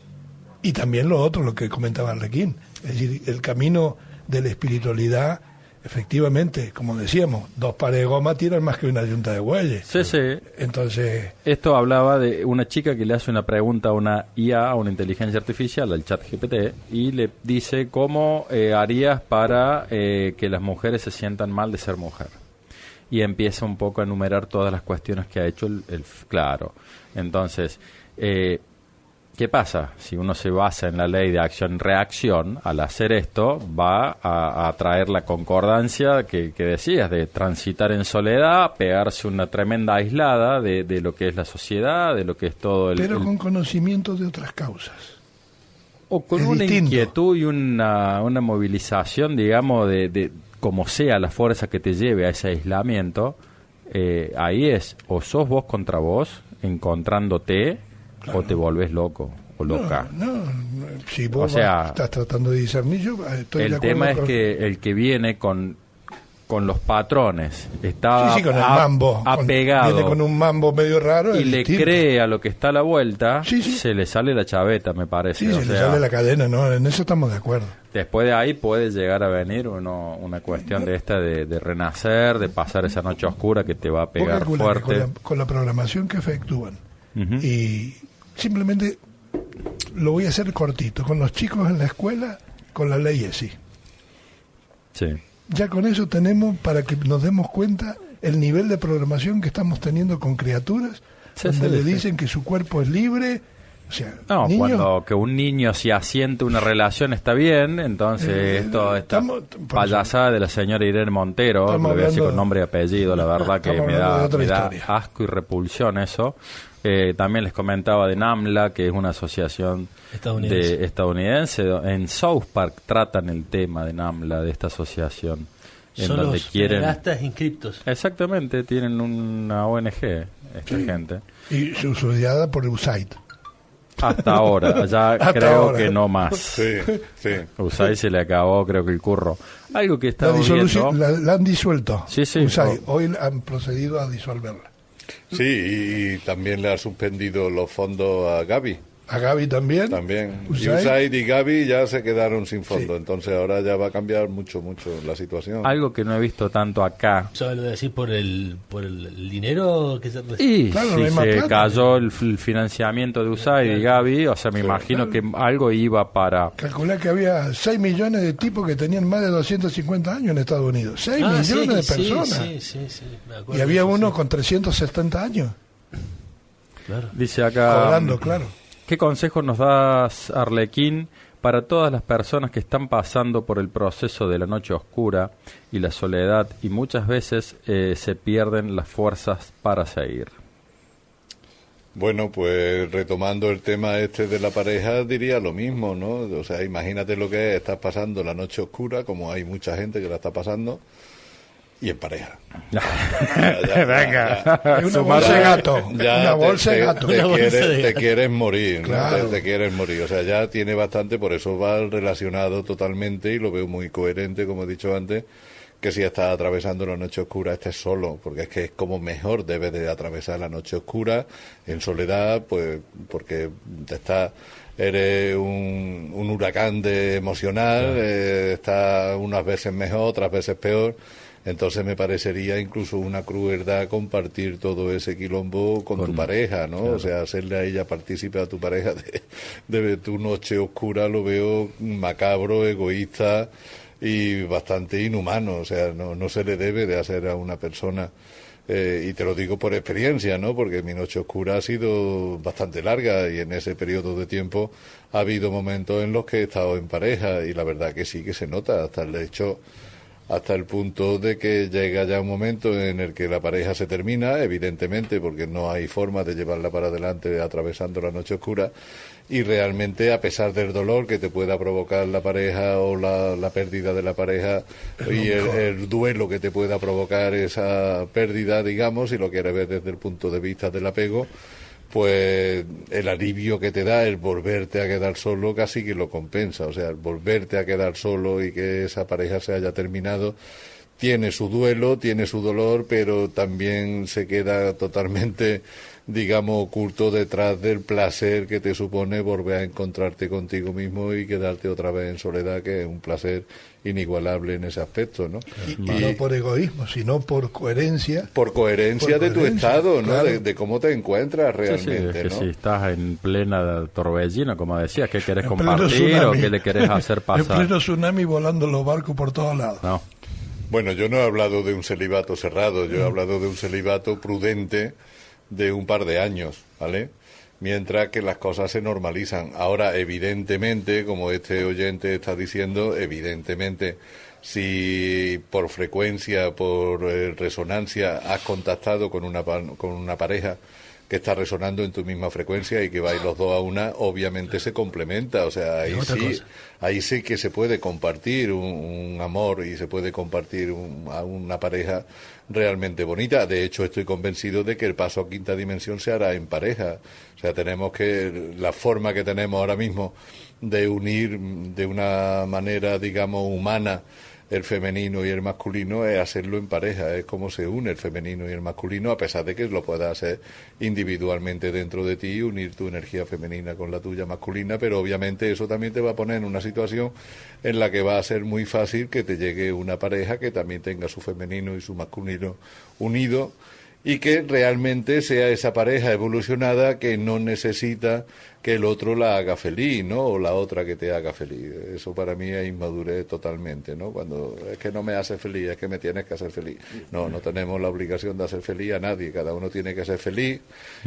y también lo otro, lo que comentaba Arlequín. Es decir, el camino de la espiritualidad... Efectivamente, como decíamos, 2 pares de goma tiran más que una yunta de bueyes. Sí, sí. Entonces... Esto hablaba de una chica que le hace una pregunta a una IA, a una inteligencia artificial, al chat GPT, y le dice cómo harías para que las mujeres se sientan mal de ser mujer. Y empieza un poco a enumerar todas las cuestiones que ha hecho claro. Entonces... ¿qué pasa? Si uno se basa en la ley de acción-reacción, al hacer esto va a traer la concordancia que decías, de transitar en soledad, pegarse una tremenda aislada de lo que es la sociedad, de lo que es todo Pero con conocimiento de otras causas. O con una inquietud y una movilización, digamos, de como sea la fuerza que te lleve a ese aislamiento, ahí es, o sos vos contra vos, encontrándote... Claro. O te volvés loco o loca. No, si vos estás tratando de discernir, yo estoy de acuerdo. El tema es que el que viene con los patrones está con el mambo, apegado, viene con un mambo medio raro y le cree a lo que está a la vuelta, se le sale la chaveta, me parece. Sí, le sale la cadena, ¿no? En eso estamos de acuerdo. Después de ahí puede llegar a venir una cuestión de esta de renacer, de pasar esa noche oscura que te va a pegar fuerte. Con la programación que efectúan. Uh-huh. Y simplemente lo voy a hacer cortito, con los chicos en la escuela, con la ley ESI. Sí. Ya con eso tenemos, para que nos demos cuenta, el nivel de programación que estamos teniendo con criaturas, donde le dicen que su cuerpo es libre. O sea, niños, cuando que un niño si asiente una relación está bien, entonces esta payasada de la señora Irene Montero, lo voy a decir con nombre y apellido, la verdad que me da asco y repulsión eso. También les comentaba de NAMLA, que es una asociación estadounidense. En South Park tratan el tema de NAMLA, de esta asociación. Son donde los pederastas inscriptos. Exactamente, tienen una ONG, esta gente. Y subsidiada por USAID. Hasta ahora, ya creo que no más. Sí. USAID se le acabó, creo que el curro. Algo que está viendo... La han disuelto. Sí. USAID. Hoy han procedido a disolverla. Sí, y también le ha suspendido los fondos a Gavi. ¿A Gavi también? También. USAID y Gavi ya se quedaron sin fondo, entonces ahora ya va a cambiar mucho la situación. Algo que no he visto tanto acá. ¿Sabes lo de decir por el dinero que se recibe? Y claro, si se cayó el financiamiento de USAID y Gavi, o sea, me imagino que algo iba para... Calculé que había 6 millones de tipos que tenían más de 250 años en Estados Unidos. 6 millones de personas. Sí. Me acuerdo y había uno con 370 años. Claro. Dice acá... Cobrando, claro. ¿Qué consejos nos das, Arlequín, para todas las personas que están pasando por el proceso de la noche oscura y la soledad y muchas veces se pierden las fuerzas para seguir. Bueno, pues retomando el tema este de la pareja, diría lo mismo, ¿no? O sea, imagínate lo que es, estás pasando la noche oscura, como hay mucha gente que la está pasando, y en pareja. Venga, una bolsa de gato. Una bolsa de gato. Te quieres morir, claro. ¿no? Te quieres morir. O sea, ya tiene bastante, por eso va relacionado totalmente, y lo veo muy coherente, como he dicho antes, que si estás atravesando la noche oscura estés solo, porque es que es como mejor debes de atravesar la noche oscura en soledad, pues porque eres un huracán de emocional, está unas veces mejor, otras veces peor. Entonces me parecería incluso una crueldad compartir todo ese quilombo con tu pareja, ¿no? Claro. O sea, hacerle a ella partícipe a tu pareja de tu noche oscura, lo veo macabro, egoísta y bastante inhumano. O sea, no se le debe de hacer a una persona, y te lo digo por experiencia, ¿no? Porque mi noche oscura ha sido bastante larga y en ese periodo de tiempo ha habido momentos en los que he estado en pareja y la verdad que sí que se nota, hasta el punto de que llega ya un momento en el que la pareja se termina, evidentemente, porque no hay forma de llevarla para adelante atravesando la noche oscura, y realmente, a pesar del dolor que te pueda provocar la pareja o la pérdida de la pareja y el duelo que te pueda provocar esa pérdida, digamos, si lo quieres ver desde el punto de vista del apego, pues el alivio que te da el volverte a quedar solo casi que lo compensa. O sea, el volverte a quedar solo y que esa pareja se haya terminado tiene su duelo, tiene su dolor, pero también se queda totalmente, digamos, oculto detrás del placer que te supone volver a encontrarte contigo mismo y quedarte otra vez en soledad, que es un placer inigualable en ese aspecto, ¿no? Y no por egoísmo, sino por coherencia. Por coherencia de tu estado, ¿no? Claro. De cómo te encuentras realmente, sí, es que ¿no? si estás en plena torbellino, como decías, ¿qué querés compartir o qué le querés hacer pasar? En pleno tsunami volando los barcos por todos lados. No. Bueno, yo no he hablado de un celibato cerrado, yo he hablado de un celibato prudente de un par de años, ¿vale? Mientras que las cosas se normalizan. Ahora, evidentemente, como este oyente está diciendo, evidentemente, si por frecuencia, por resonancia, has contactado con una pareja que está resonando en tu misma frecuencia y que vais los dos a una, obviamente se complementa. O sea, ahí sí que se puede compartir un amor y se puede compartir a una pareja realmente bonita. De hecho, estoy convencido de que el paso a quinta dimensión se hará en pareja. O sea, tenemos que, la forma que tenemos ahora mismo de unir de una manera, digamos, humana el femenino y el masculino es hacerlo en pareja, es como se une el femenino y el masculino, a pesar de que lo puedas hacer individualmente dentro de ti, unir tu energía femenina con la tuya masculina, pero obviamente eso también te va a poner en una situación en la que va a ser muy fácil que te llegue una pareja que también tenga su femenino y su masculino unido y que realmente sea esa pareja evolucionada que no necesita que el otro la haga feliz, ¿no? O la otra que te haga feliz. Eso para mí es inmadurez totalmente, ¿no? Cuando es que no me hace feliz, es que me tienes que hacer feliz. No tenemos la obligación de hacer feliz a nadie, cada uno tiene que ser feliz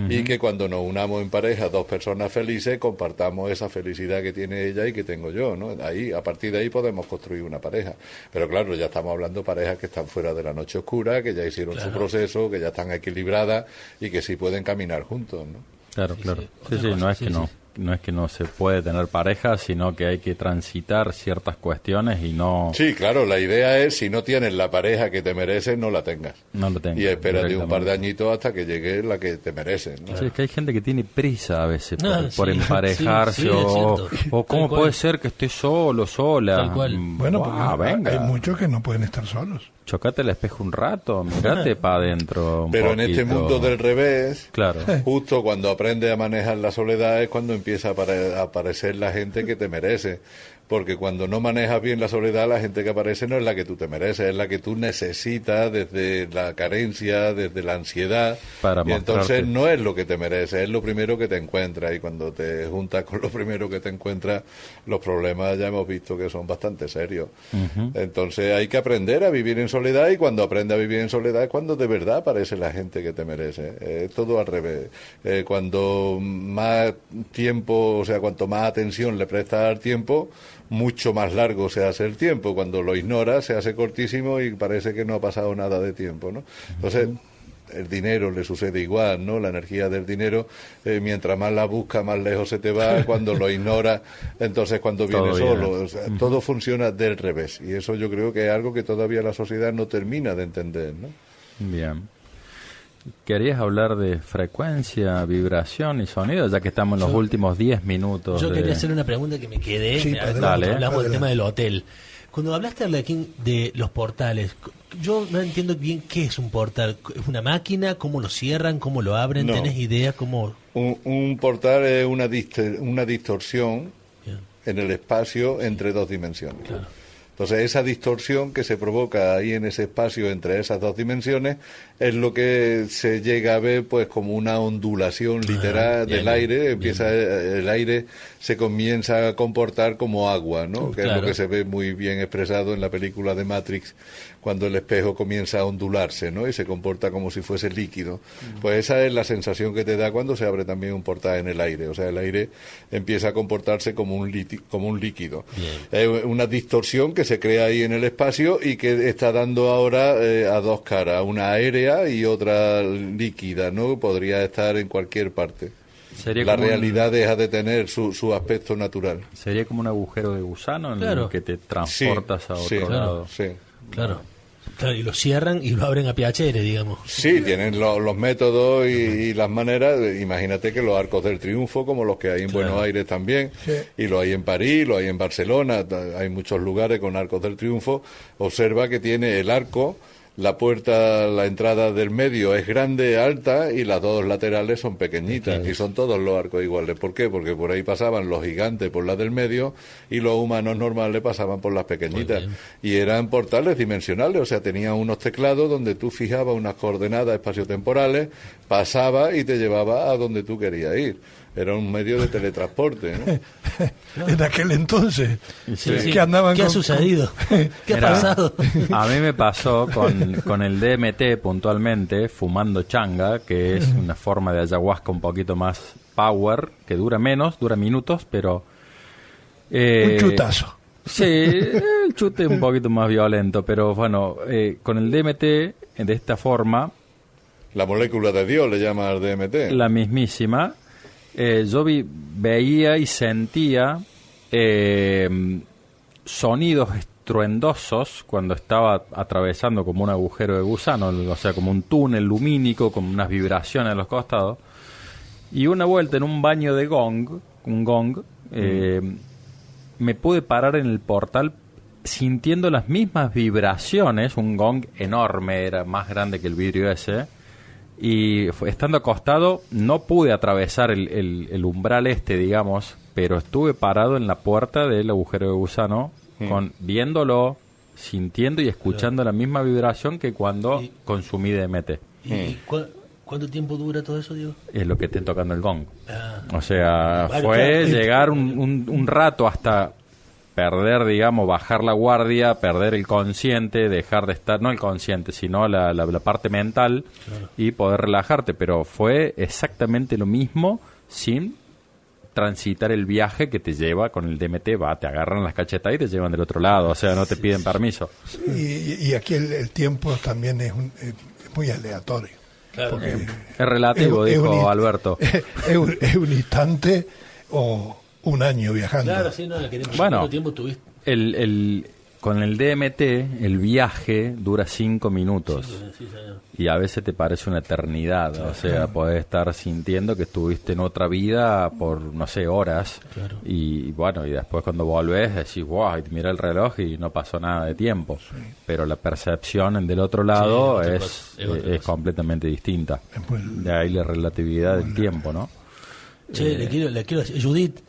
y que cuando nos unamos en pareja, dos personas felices, compartamos esa felicidad que tiene ella y que tengo yo, ¿no? Ahí, a partir de ahí podemos construir una pareja. Pero claro, ya estamos hablando de parejas que están fuera de la noche oscura, que ya hicieron su proceso, que ya están equilibradas y que sí pueden caminar juntos, ¿no? Claro. No es que no se puede tener pareja, sino que hay que transitar ciertas cuestiones y no... Sí, claro, la idea es, si no tienes la pareja que te mereces, no la tengas. No la tengas. Y espérate un par de añitos hasta que llegue la que te mereces, ¿no? Sí, es que hay gente que tiene prisa a veces por emparejarse o ¿cómo puede ser que esté solo, sola? Tal cual. Bueno, porque hay muchos que no pueden estar solos. Chocate el espejo un rato, mirate para adentro un Pero poquito. en este mundo del revés, claro, justo cuando aprendes a manejar la soledad es cuando empieza a aparecer la gente que te merece. porque cuando no manejas bien la soledad, la gente que aparece no es la que tú te mereces, es la que tú necesitas desde la carencia, desde la ansiedad, para y entonces no es lo que te mereces, es lo primero que te encuentras, y cuando te juntas con lo primero que te encuentras, los problemas ya hemos visto que son bastante serios. Entonces hay que aprender a vivir en soledad, y cuando aprendes a vivir en soledad es cuando de verdad aparece la gente que te merece. Es todo al revés. Cuando más tiempo, o sea, cuanto más atención le prestas al tiempo, mucho más largo se hace el tiempo. Cuando lo ignoras se hace cortísimo y parece que no ha pasado nada de tiempo, ¿no? Entonces el dinero le sucede igual, ¿no? La energía del dinero, mientras más la buscas, más lejos se te va. Cuando lo ignoras, entonces cuando viene solo. O sea, todo funciona del revés, y eso yo creo que es algo que todavía la sociedad no termina de entender, ¿no? Bien. ¿Querías hablar de frecuencia, vibración y sonido, ya que estamos en los últimos 10 minutos? Yo quería hacer una pregunta que me quedé. Sí, hablamos del tema del hotel. Cuando hablaste, Arlequín, de los portales, yo no entiendo bien qué es un portal. ¿Es una máquina? ¿Cómo lo cierran? ¿Cómo lo abren? No. ¿Tenés idea cómo...? Un portal es una distorsión Bien. en el espacio entre dos dimensiones. Claro. Entonces, esa distorsión que se provoca ahí en ese espacio entre esas dos dimensiones es lo que se llega a ver pues como una ondulación literal del aire. El aire se comienza a comportar como agua, ¿no? Que claro. es lo que se ve muy bien expresado en la película de Matrix, cuando el espejo comienza a ondularse, ¿no? Y se comporta como si fuese líquido. Pues esa es la sensación que te da cuando se abre también un portal en el aire. O sea, el aire empieza a comportarse como un líquido. Es una distorsión que se crea ahí en el espacio y que está dando ahora a dos caras, una aérea y otra líquida, ¿no? Podría estar en cualquier parte. La realidad deja de tener su aspecto natural. Sería como un agujero de gusano en el que te transportas a otro lado. Sí. Claro. Claro, y lo cierran y lo abren a piacere, digamos. Sí, tienen los métodos y las maneras. Imagínate que los arcos del triunfo, como los que hay en Buenos Aires también, y lo hay en París, lo hay en Barcelona, hay muchos lugares con arcos del triunfo. Observa que tiene el arco, la puerta, la entrada del medio es grande, alta, y las dos laterales son pequeñitas, y son todos los arcos iguales. ¿Por qué? Porque por ahí pasaban los gigantes por las del medio y los humanos normales pasaban por las pequeñitas, y eran portales dimensionales. O sea, tenían unos teclados donde tú fijabas unas coordenadas espaciotemporales, pasaba y te llevaba a donde tú querías ir. Era un medio de teletransporte, ¿no? En aquel entonces, ¿Qué ha sucedido? ¿Qué ha pasado? A mí me pasó con el DMT puntualmente, fumando changa, que es una forma de ayahuasca un poquito más power, que dura menos, dura minutos, pero... un chutazo. Sí, el chute es un poquito más violento, pero bueno, con el DMT, de esta forma... La molécula de Dios le llama al DMT. La mismísima... yo veía y sentía sonidos estruendosos cuando estaba atravesando como un agujero de gusano, o sea, como un túnel lumínico con unas vibraciones a los costados, y una vuelta en un baño de un gong, me pude parar en el portal sintiendo las mismas vibraciones, un gong enorme, era más grande que el vidrio ese, y estando acostado no pude atravesar el umbral digamos, pero estuve parado en la puerta del agujero de gusano, viéndolo, sintiendo y escuchando la misma vibración que cuando consumí DMT. ¿Y cuánto tiempo dura todo eso, Diego? Es lo que esté tocando el gong. O sea, fue llegar un rato hasta perder, digamos, bajar la guardia, perder el consciente, dejar de estar, no el consciente, sino la parte mental, y poder relajarte, pero fue exactamente lo mismo sin transitar el viaje que te lleva con el DMT, te agarran las cachetadas y te llevan del otro lado, o sea, no te piden permiso. Y aquí el tiempo también es muy aleatorio. Claro. Es relativo, dijo Alberto. Es un instante o un año viajando. Claro, sí, no, queremos. Bueno, ¿Cuánto tiempo tuviste? Con el DMT, el viaje dura 5 minutos. Sí, y a veces te parece una eternidad. Claro. O sea, podés estar sintiendo que estuviste en otra vida por, no sé, horas. Claro. Y bueno, y después cuando volvés decís, wow, y te mira el reloj y no pasó nada de tiempo. Sí. Pero la percepción del otro lado es completamente distinta. De ahí la relatividad del tiempo, ¿no? Che, le quiero decir, Judith,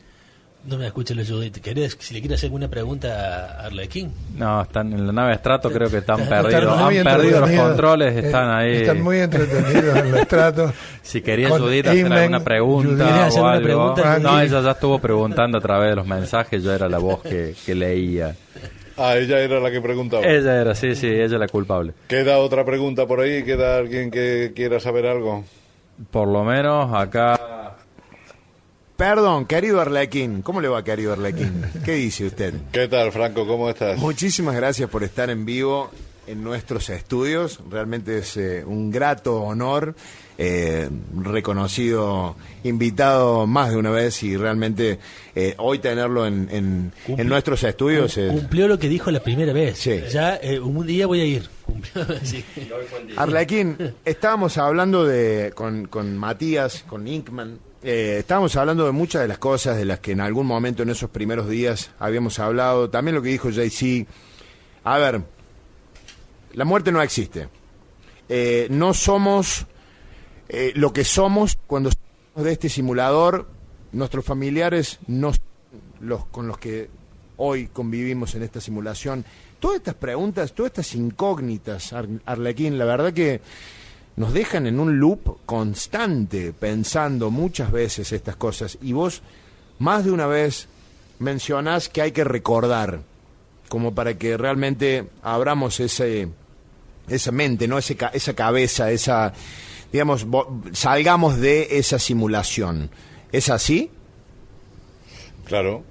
No me escucha la Judith. Si le quiere hacer alguna pregunta a Arlequín. No, están en la nave Estrato, creo que están perdidos. Han perdido los controles, están ahí. Están muy entretenidos en el Estrato. Si quería Judith hacer alguna pregunta o algo. No, ella ya estuvo preguntando a través de los mensajes, yo era la voz que leía. Ella era la que preguntaba. Ella era, sí, ella la culpable. ¿Queda otra pregunta por ahí? ¿Queda alguien que quiera saber algo? Por lo menos acá... Perdón, querido Arlequín. ¿Cómo le va, querido Arlequín? ¿Qué dice usted? ¿Qué tal, Franco? ¿Cómo estás? Muchísimas gracias por estar en vivo en nuestros estudios. Realmente es un grato honor, reconocido invitado más de una vez y realmente hoy tenerlo en nuestros estudios. Cumplió lo que dijo la primera vez. Sí. Ya un día voy a ir. Sí. Arlequín, estábamos hablando con Matías, con Inkman. Estábamos hablando de muchas de las cosas de las que en algún momento en esos primeros días habíamos hablado. También lo que dijo JC. A ver, la muerte no existe. No somos lo que somos cuando salimos de este simulador. Nuestros familiares no son los con los que hoy convivimos en esta simulación. Todas estas preguntas, todas estas incógnitas, Arlequín, la verdad que nos dejan en un loop constante, pensando muchas veces estas cosas. Y vos, más de una vez, mencionás que hay que recordar, como para que realmente abramos esa mente, ¿no? Esa cabeza, digamos, salgamos de esa simulación. ¿Es así? Claro.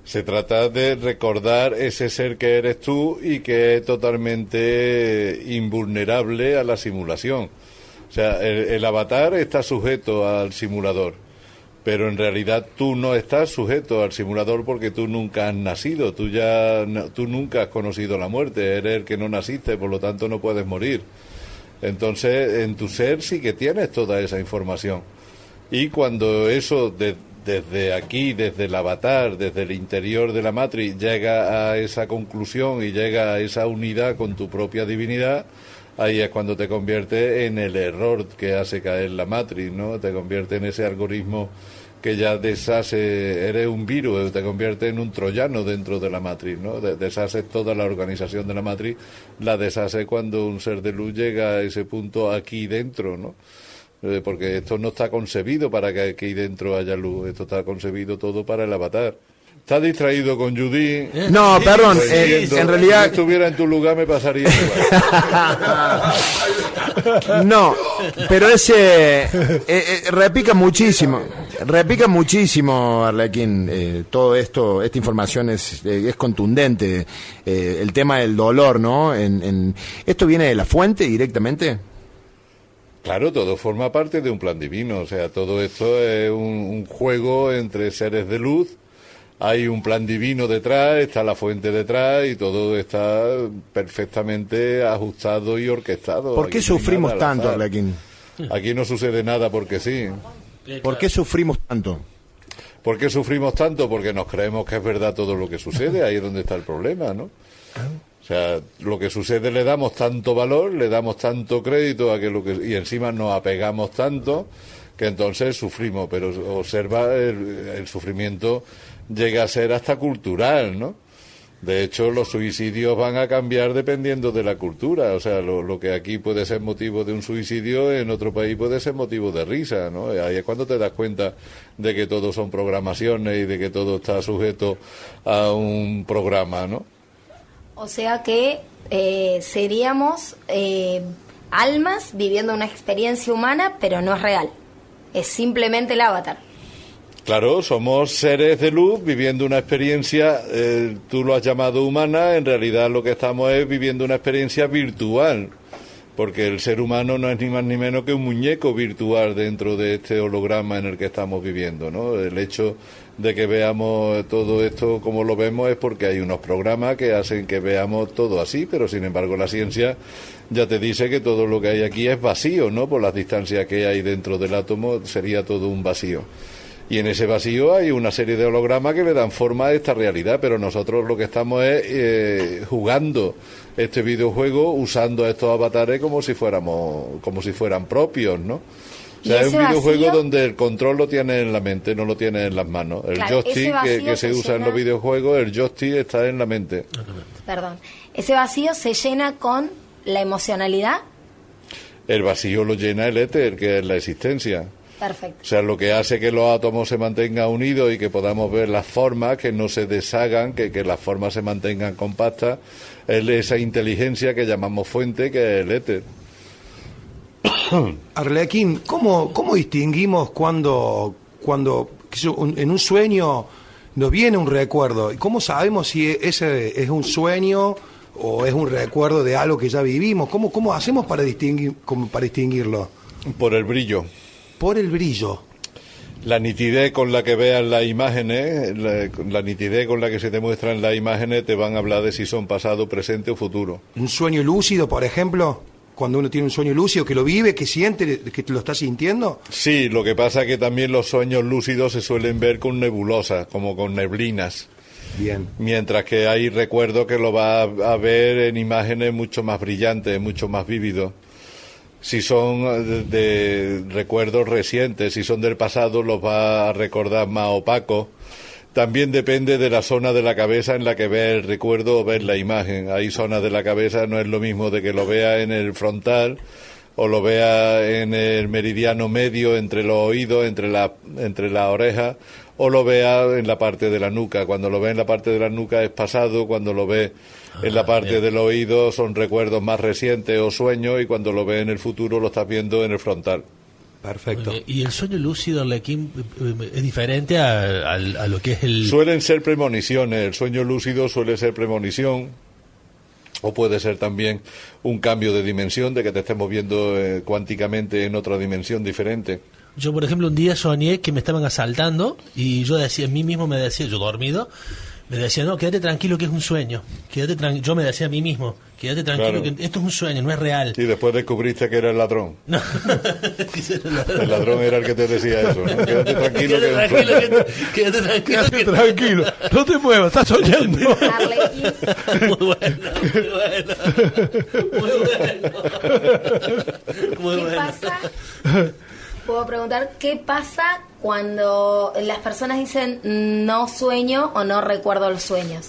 Se trata de recordar ese ser que eres tú y que es totalmente invulnerable a la simulación. O sea, el avatar está sujeto al simulador, pero en realidad tú no estás sujeto al simulador porque tú nunca has nacido, tú nunca has conocido la muerte, eres el que no naciste, por lo tanto no puedes morir. Entonces, en tu ser sí que tienes toda esa información. Y cuando eso desde aquí, desde el avatar, desde el interior de la Matrix, llega a esa conclusión y llega a esa unidad con tu propia divinidad, ahí es cuando te convierte en el error que hace caer la Matrix, ¿no? Te convierte en ese algoritmo que ya deshace, eres un virus, te convierte en un troyano dentro de la Matrix, ¿no? Deshaces toda la organización de la Matrix, la deshace cuando un ser de luz llega a ese punto aquí dentro, ¿no? Porque esto no está concebido para que aquí dentro haya luz, esto está concebido todo para el avatar. ¿Estás distraído con Judy? No, sí, perdón, en realidad... Si estuviera en tu lugar me pasaría igual. No, pero repica muchísimo, Arlequín, todo esto, esta información es contundente, el tema del dolor, ¿no? ¿Esto viene de la fuente directamente? Claro, todo forma parte de un plan divino, o sea, todo esto es un juego entre seres de luz, hay un plan divino detrás, está la fuente detrás y todo está perfectamente ajustado y orquestado. ¿Por qué sufrimos tanto, Arlequín? Aquí no sucede nada porque sí. ¿Por qué sufrimos tanto? ¿Por qué sufrimos tanto? Porque nos creemos que es verdad todo lo que sucede, ahí es donde está el problema, ¿no? O sea, lo que sucede le damos tanto valor, le damos tanto crédito a que y encima nos apegamos tanto que entonces sufrimos, pero observa el sufrimiento llega a ser hasta cultural, ¿no? De hecho, los suicidios van a cambiar dependiendo de la cultura, o sea, lo que aquí puede ser motivo de un suicidio, en otro país puede ser motivo de risa, ¿no? Ahí es cuando te das cuenta de que todo son programaciones y de que todo está sujeto a un programa, ¿no? O sea que seríamos almas viviendo una experiencia humana, pero no es real. Es simplemente el avatar. Claro, somos seres de luz viviendo una experiencia, tú lo has llamado humana, en realidad lo que estamos es viviendo una experiencia virtual, porque el ser humano no es ni más ni menos que un muñeco virtual dentro de este holograma en el que estamos viviendo, ¿no? El hecho de que veamos todo esto como lo vemos es porque hay unos programas que hacen que veamos todo así, pero sin embargo la ciencia ya te dice que todo lo que hay aquí es vacío, ¿no? Por las distancias que hay dentro del átomo sería todo un vacío. Y en ese vacío hay una serie de hologramas que le dan forma a esta realidad, pero nosotros lo que estamos es jugando este videojuego usando a estos avatares como si fueran propios, ¿no? O sea, es un videojuego donde el control lo tienes en la mente, no lo tienes en las manos. El joystick que se usa en los videojuegos, el joystick está en la mente. Perdón. Ese vacío se llena con la emocionalidad. El vacío lo llena el éter, que es la existencia. Perfecto. O sea, lo que hace que los átomos se mantengan unidos y que podamos ver las formas, que no se deshagan, que las formas se mantengan compactas, es esa inteligencia que llamamos fuente, que es el éter. Arlequín, ¿cómo distinguimos cuando en un sueño nos viene un recuerdo? ¿Cómo sabemos si ese es un sueño o es un recuerdo de algo que ya vivimos? ¿Cómo hacemos para distinguirlo? Por el brillo. Por el brillo. La nitidez con la que veas las imágenes, la nitidez con la que se te muestran las imágenes te van a hablar de si son pasado, presente o futuro. ¿Un sueño lúcido, por ejemplo? Cuando uno tiene un sueño lúcido, que lo vive, que siente, que lo está sintiendo. Sí, lo que pasa es que también los sueños lúcidos se suelen ver con nebulosas, como con neblinas. Bien. Mientras que hay recuerdos que lo vas a ver en imágenes mucho más brillantes, mucho más vívidos. Si son de recuerdos recientes, si son del pasado, los vas a recordar más opacos. También depende de la zona de la cabeza en la que veas el recuerdo o ves la imagen. Hay zonas de la cabeza, no es lo mismo de que lo veas en el frontal o lo veas en el meridiano medio, entre los oídos, entre la oreja, o lo veas en la parte de la nuca. Cuando lo ves en la parte de la nuca es pasado, cuando lo ves en la parte del oído son recuerdos más recientes o sueños, y cuando lo ves en el futuro lo estás viendo en el frontal. Perfecto. ¿Y el sueño lúcido, Arlequín, es diferente a lo que es el...? Suelen ser premoniciones. El sueño lúcido suele ser premonición, o puede ser también un cambio de dimensión, de que te estés moviendo cuánticamente en otra dimensión diferente. Yo, por ejemplo, un día soñé que me estaban asaltando y yo decía, a mí mismo me decía, yo dormido, me decía, no, quédate tranquilo que es un sueño. Yo me decía a mí mismo, quédate tranquilo, claro, que esto es un sueño, no es real. Y después descubriste que era el ladrón. No. El ladrón era el que te decía eso, ¿no? Quédate tranquilo, Quédate tranquilo, no te muevas, estás soñando. Muy bueno. ¿Qué pasa? Puedo preguntar, ¿qué pasa cuando las personas dicen no sueño o no recuerdo los sueños?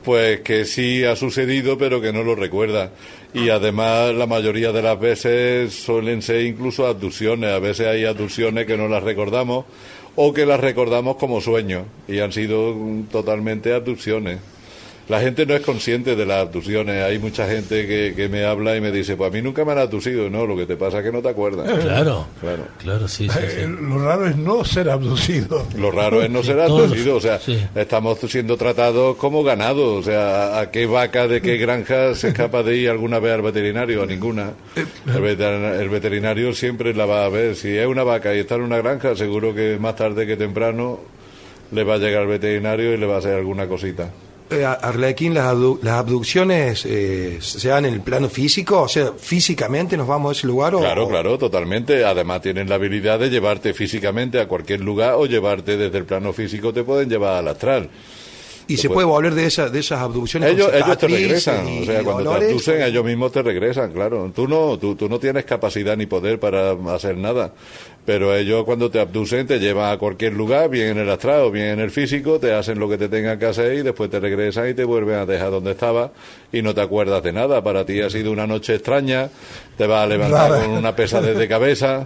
Pues que sí ha sucedido, pero que no lo recuerda. Y además, la mayoría de las veces suelen ser incluso abducciones. A veces hay abducciones que no las recordamos o que las recordamos como sueños y han sido totalmente abducciones. La gente no es consciente de las abducciones. Hay mucha gente que me habla y me dice, pues a mí nunca me han abducido. No, lo que te pasa es que no te acuerdas. Claro, sí. Lo raro es no ser abducido. Lo raro es no ser abducido. O sea, estamos siendo tratados como ganados. O sea, ¿a qué vaca de qué granja se escapa de ir alguna vez al veterinario? A ninguna. El veterinario siempre la va a ver. Si es una vaca y está en una granja, seguro que más tarde que temprano le va a llegar al veterinario y le va a hacer alguna cosita. Arlequín, las abducciones se dan en el plano físico, o sea, físicamente nos vamos a ese lugar. Claro, totalmente. Además tienen la habilidad de llevarte físicamente a cualquier lugar o llevarte desde el plano físico, te pueden llevar al astral. Y se puede volver de esas abducciones. Ellos te regresan, o sea, cuando te abducen, ellos mismos te regresan, claro. Tú no tienes capacidad ni poder para hacer nada, pero ellos cuando te abducen te llevan a cualquier lugar, bien en el astral o bien en el físico, te hacen lo que te tengan que hacer y después te regresan y te vuelven a dejar donde estabas y no te acuerdas de nada. Para ti ha sido una noche extraña, te vas a levantar con una pesadez de cabeza.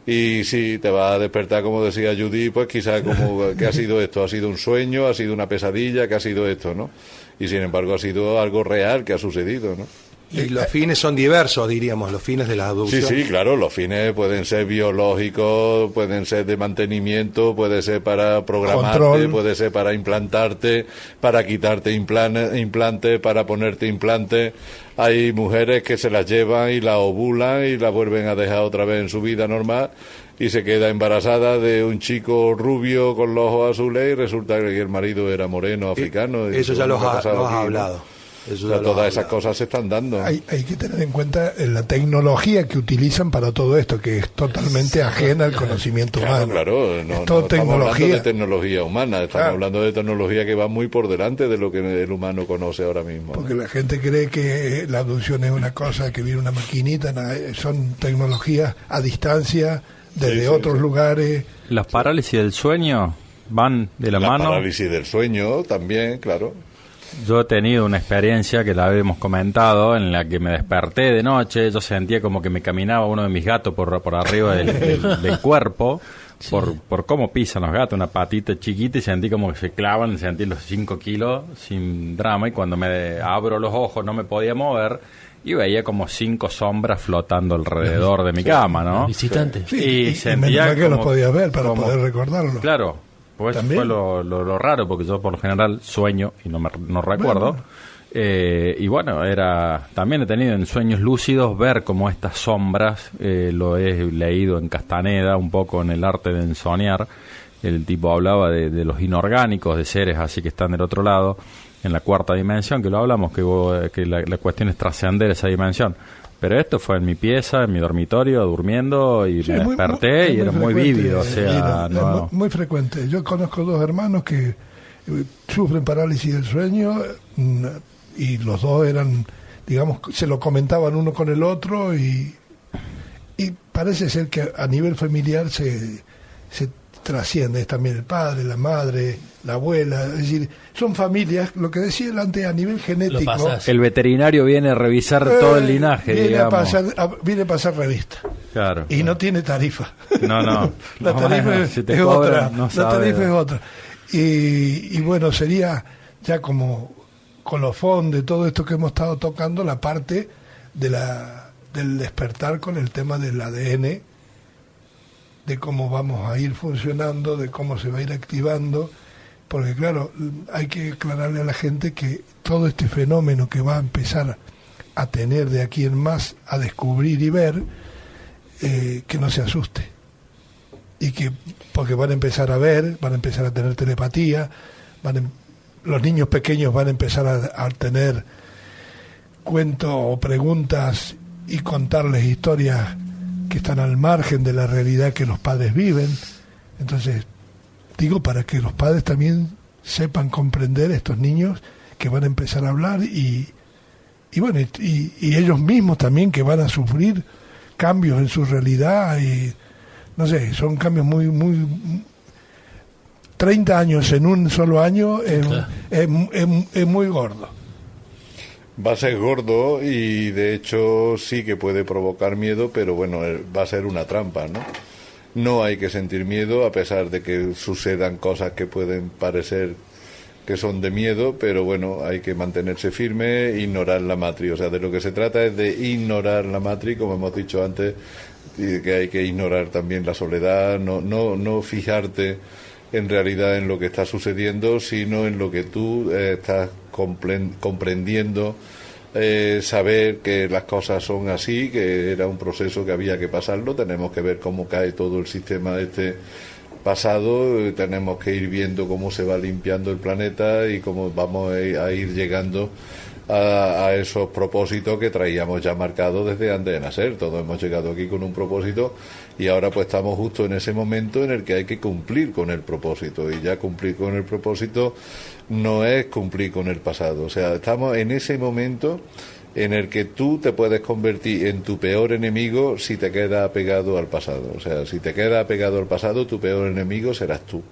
Y sí, te va a despertar, como decía Judy, pues quizás como, ¿qué ha sido esto? ¿Ha sido un sueño? ¿Ha sido una pesadilla? ¿Qué ha sido esto? ¿No? Y sin embargo ha sido algo real que ha sucedido, ¿no? Y los fines son diversos, diríamos, los fines de la abducción. Sí, claro, los fines pueden ser biológicos, pueden ser de mantenimiento, puede ser para programarte, control, puede ser para implantarte, para quitarte implantes, para ponerte implantes. Hay mujeres que se las llevan y la ovulan y la vuelven a dejar otra vez en su vida normal y se queda embarazada de un chico rubio con los ojos azules y resulta que el marido era moreno, africano. Eso ya los has hablado. Todas esas cosas se están dando. Hay que tener en cuenta la tecnología que utilizan para todo esto, que es totalmente ajena al conocimiento humano. Claro, no estamos hablando de tecnología humana, estamos hablando de tecnología que va muy por delante de lo que el humano conoce ahora mismo. Porque la gente cree que la abducción es una cosa que viene una maquinita, son tecnologías a distancia, desde otros lugares. Las parálisis del sueño van de la mano. La parálisis del sueño también, claro. Yo he tenido una experiencia que la habíamos comentado, en la que me desperté de noche, yo sentía como que me caminaba uno de mis gatos por arriba del cuerpo, por cómo pisan los gatos, una patita chiquita, y sentí como que se clavan, sentí los 5 kilos sin drama, y cuando me abro los ojos no me podía mover, y veía como 5 sombras flotando alrededor de mi cama, ¿no? Visitantes. Sí, y sentía que los podías ver para poder recordarlo. Claro. Pues fue lo raro, porque yo por lo general sueño y no recuerdo. Y bueno, también he tenido en sueños lúcidos ver como estas sombras, lo he leído en Castaneda, un poco en el arte de ensoñar. El tipo hablaba de los inorgánicos, de seres así que están del otro lado, en la 4ª dimensión, que lo hablamos, que la cuestión es trascender esa dimensión. Pero esto fue en mi pieza, en mi dormitorio, durmiendo, y me desperté y era muy vívido. O sea, es muy frecuente. Yo conozco 2 hermanos que sufren parálisis del sueño, y los dos eran, digamos, se lo comentaban uno con el otro, y parece ser que a nivel familiar se trasciende. Es también el padre, la madre, la abuela, es decir, son familias, lo que decía antes, a nivel genético. El veterinario viene a revisar todo el linaje, viene a pasar revista. Claro. Y no tiene tarifa. No. La tarifa es otra. La tarifa es otra. Y bueno, sería ya como colofón de todo esto que hemos estado tocando, la parte del despertar con el tema del ADN, de cómo vamos a ir funcionando, de cómo se va a ir activando, porque claro, hay que aclararle a la gente que todo este fenómeno que va a empezar a tener de aquí en más, a descubrir y ver, que no se asuste, y que porque van a empezar a ver, van a empezar a tener telepatía, los niños pequeños van a empezar a tener cuentos o preguntas y contarles historias que están al margen de la realidad que los padres viven. Entonces, digo, para que los padres también sepan comprender estos niños que van a empezar a hablar, y bueno, y ellos mismos también, que van a sufrir cambios en su realidad, y no sé, son cambios muy 30 años en un solo año es muy gordo. Va a ser gordo, y de hecho sí que puede provocar miedo, pero bueno, va a ser una trampa, ¿no? No hay que sentir miedo, a pesar de que sucedan cosas que pueden parecer que son de miedo, pero bueno, hay que mantenerse firme, ignorar la matriz. O sea, de lo que se trata es de ignorar la matriz, como hemos dicho antes, y que hay que ignorar también la soledad, no fijarte en realidad en lo que está sucediendo, sino en lo que tú estás comprendiendo, saber que las cosas son así, que era un proceso que había que pasarlo. Tenemos que ver cómo cae todo el sistema pasado, tenemos que ir viendo cómo se va limpiando el planeta y cómo vamos a ir llegando a esos propósitos que traíamos ya marcados desde antes de nacer. Todos hemos llegado aquí con un propósito, y ahora pues estamos justo en ese momento en el que hay que cumplir con el propósito, y ya cumplir con el propósito no es cumplir con el pasado. O sea, estamos en ese momento en el que tú te puedes convertir en tu peor enemigo si te quedas apegado al pasado. O sea, si te quedas apegado al pasado, tu peor enemigo serás tú.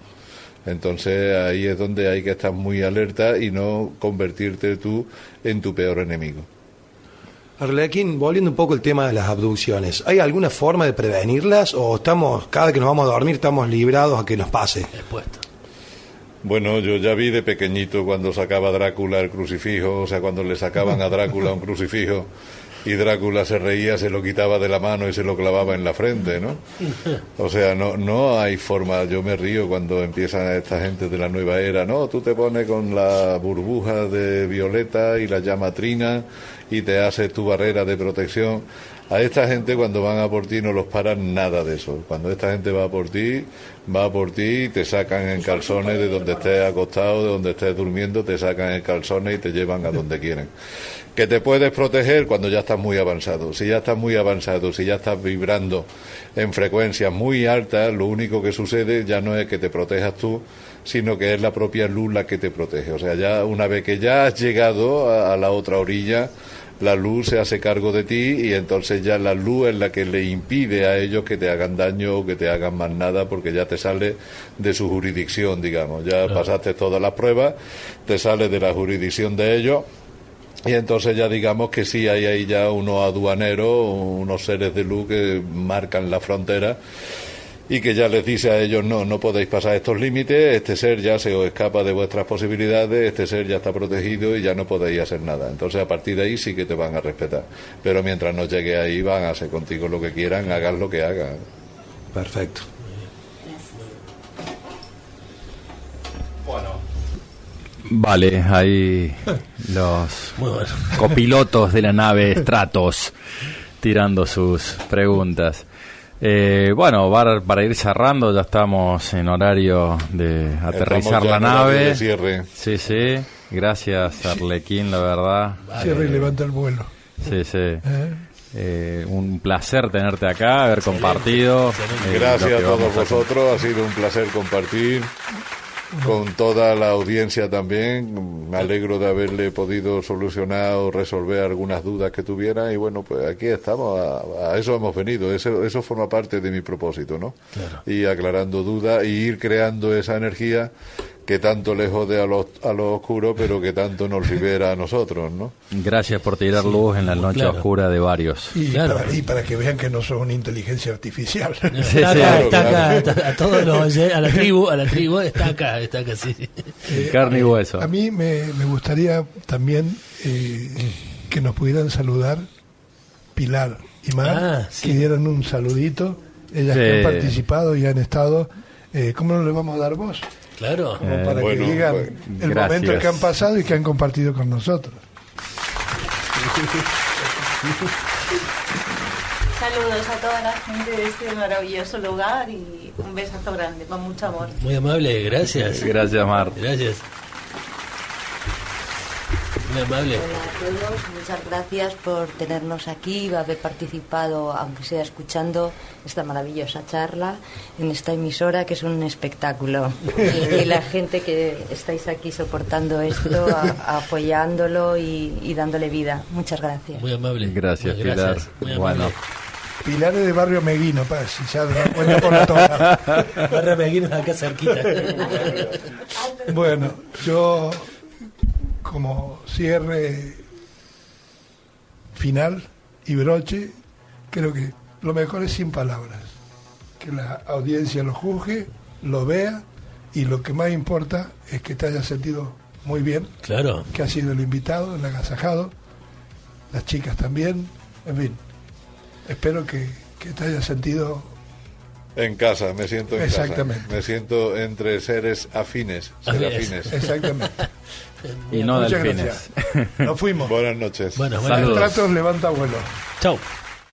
Entonces ahí es donde hay que estar muy alerta y no convertirte tú en tu peor enemigo. Arlequín, volviendo un poco al tema de las abducciones, ¿hay alguna forma de prevenirlas, o cada vez que nos vamos a dormir estamos librados a que nos pase? Expuesto. Bueno, yo ya vi de pequeñito cuando sacaba Drácula el crucifijo, o sea, cuando le sacaban a Drácula un crucifijo, y Drácula se reía, se lo quitaba de la mano y se lo clavaba en la frente, ¿no? O sea, no hay forma. Yo me río cuando empiezan esta gente de la nueva era, no, tú te pones con la burbuja de violeta y la llamatrina y te haces tu barrera de protección. A esta gente cuando van a por ti no los paran nada de eso. Cuando esta gente va por ti y te sacan en calzones de donde estés acostado, de donde estés durmiendo, te sacan en calzones y te llevan a donde quieren. Que te puedes proteger cuando ya estás muy avanzado. Si ya estás muy avanzado, si ya estás vibrando en frecuencias muy altas, lo único que sucede ya no es que te protejas tú, sino que es la propia luz la que te protege. O sea, ya una vez que ya has llegado a la otra orilla, la luz se hace cargo de ti y entonces ya la luz es la que le impide a ellos que te hagan daño o que te hagan más nada, porque ya te sale de su jurisdicción, digamos. Ya pasaste todas las pruebas, te sales de la jurisdicción de ellos. Y entonces ya digamos que sí hay ahí ya unos aduaneros, unos seres de luz que marcan la frontera y que ya les dice a ellos no podéis pasar estos límites, este ser ya se os escapa de vuestras posibilidades, este ser ya está protegido y ya no podéis hacer nada. Entonces a partir de ahí sí que te van a respetar. Pero mientras no llegue ahí van a hacer contigo lo que quieran, hagan lo que hagan. Perfecto. Vale, ahí los copilotos de la nave Stratos tirando sus preguntas. Bueno, para ir cerrando, ya estamos en horario de aterrizar la nave. De cierre. Sí, sí. Gracias, Arlequín, la verdad. Cierre y levanta el vuelo. Sí, sí. Un placer tenerte acá, haber compartido. Gracias a todos vosotros, ha sido un placer compartir con toda la audiencia también. Me alegro de haberle podido solucionar o resolver algunas dudas que tuviera y bueno, pues aquí estamos, a eso hemos venido, eso forma parte de mi propósito, ¿no? Claro. Y aclarando dudas y ir creando esa energía que tanto le jode a lo oscuro, pero que tanto nos libera a nosotros, ¿no? Gracias por tirar luz en la noche oscura de varios. Y para que vean que no son una inteligencia artificial. Está acá, a todos los, a la tribu, está acá, sí. Carne y hueso. A mí me gustaría también que nos pudieran saludar Pilar y Mar, que dieran un saludito. Ellas que han participado y han estado. ¿Cómo no le vamos a dar voz? Claro. Como para que digan el momento que han pasado y que han compartido con nosotros. Saludos a toda la gente de este maravilloso lugar y un besazo grande, con mucho amor. Muy amable, gracias. Gracias, Mar. Gracias. Muy amable. Hola a todos, muchas gracias por tenernos aquí, haber participado, aunque sea escuchando esta maravillosa charla en esta emisora que es un espectáculo. Y la gente que estáis aquí soportando esto, apoyándolo y dándole vida. Muchas gracias. Muy amable. Gracias, Pilar. Bueno. Pilar es de Barrio Meguino, si ya me cuenta por la toma. Barrio Meguino es acá cerquita. Bueno, yo como cierre final y broche, creo que lo mejor es sin palabras. Que la audiencia lo juzgue, lo vea y lo que más importa es que te hayas sentido muy bien. Claro. Que has sido el invitado, el agasajado, las chicas también, en fin. Espero que te hayas sentido en casa, me siento en Exactamente. casa. Me siento entre seres afines, serafines. Exactamente. Y no Muchas delfines. gracias. Nos fuimos. Buenas noches. Saludos. Stratos levanta vuelo. Chau.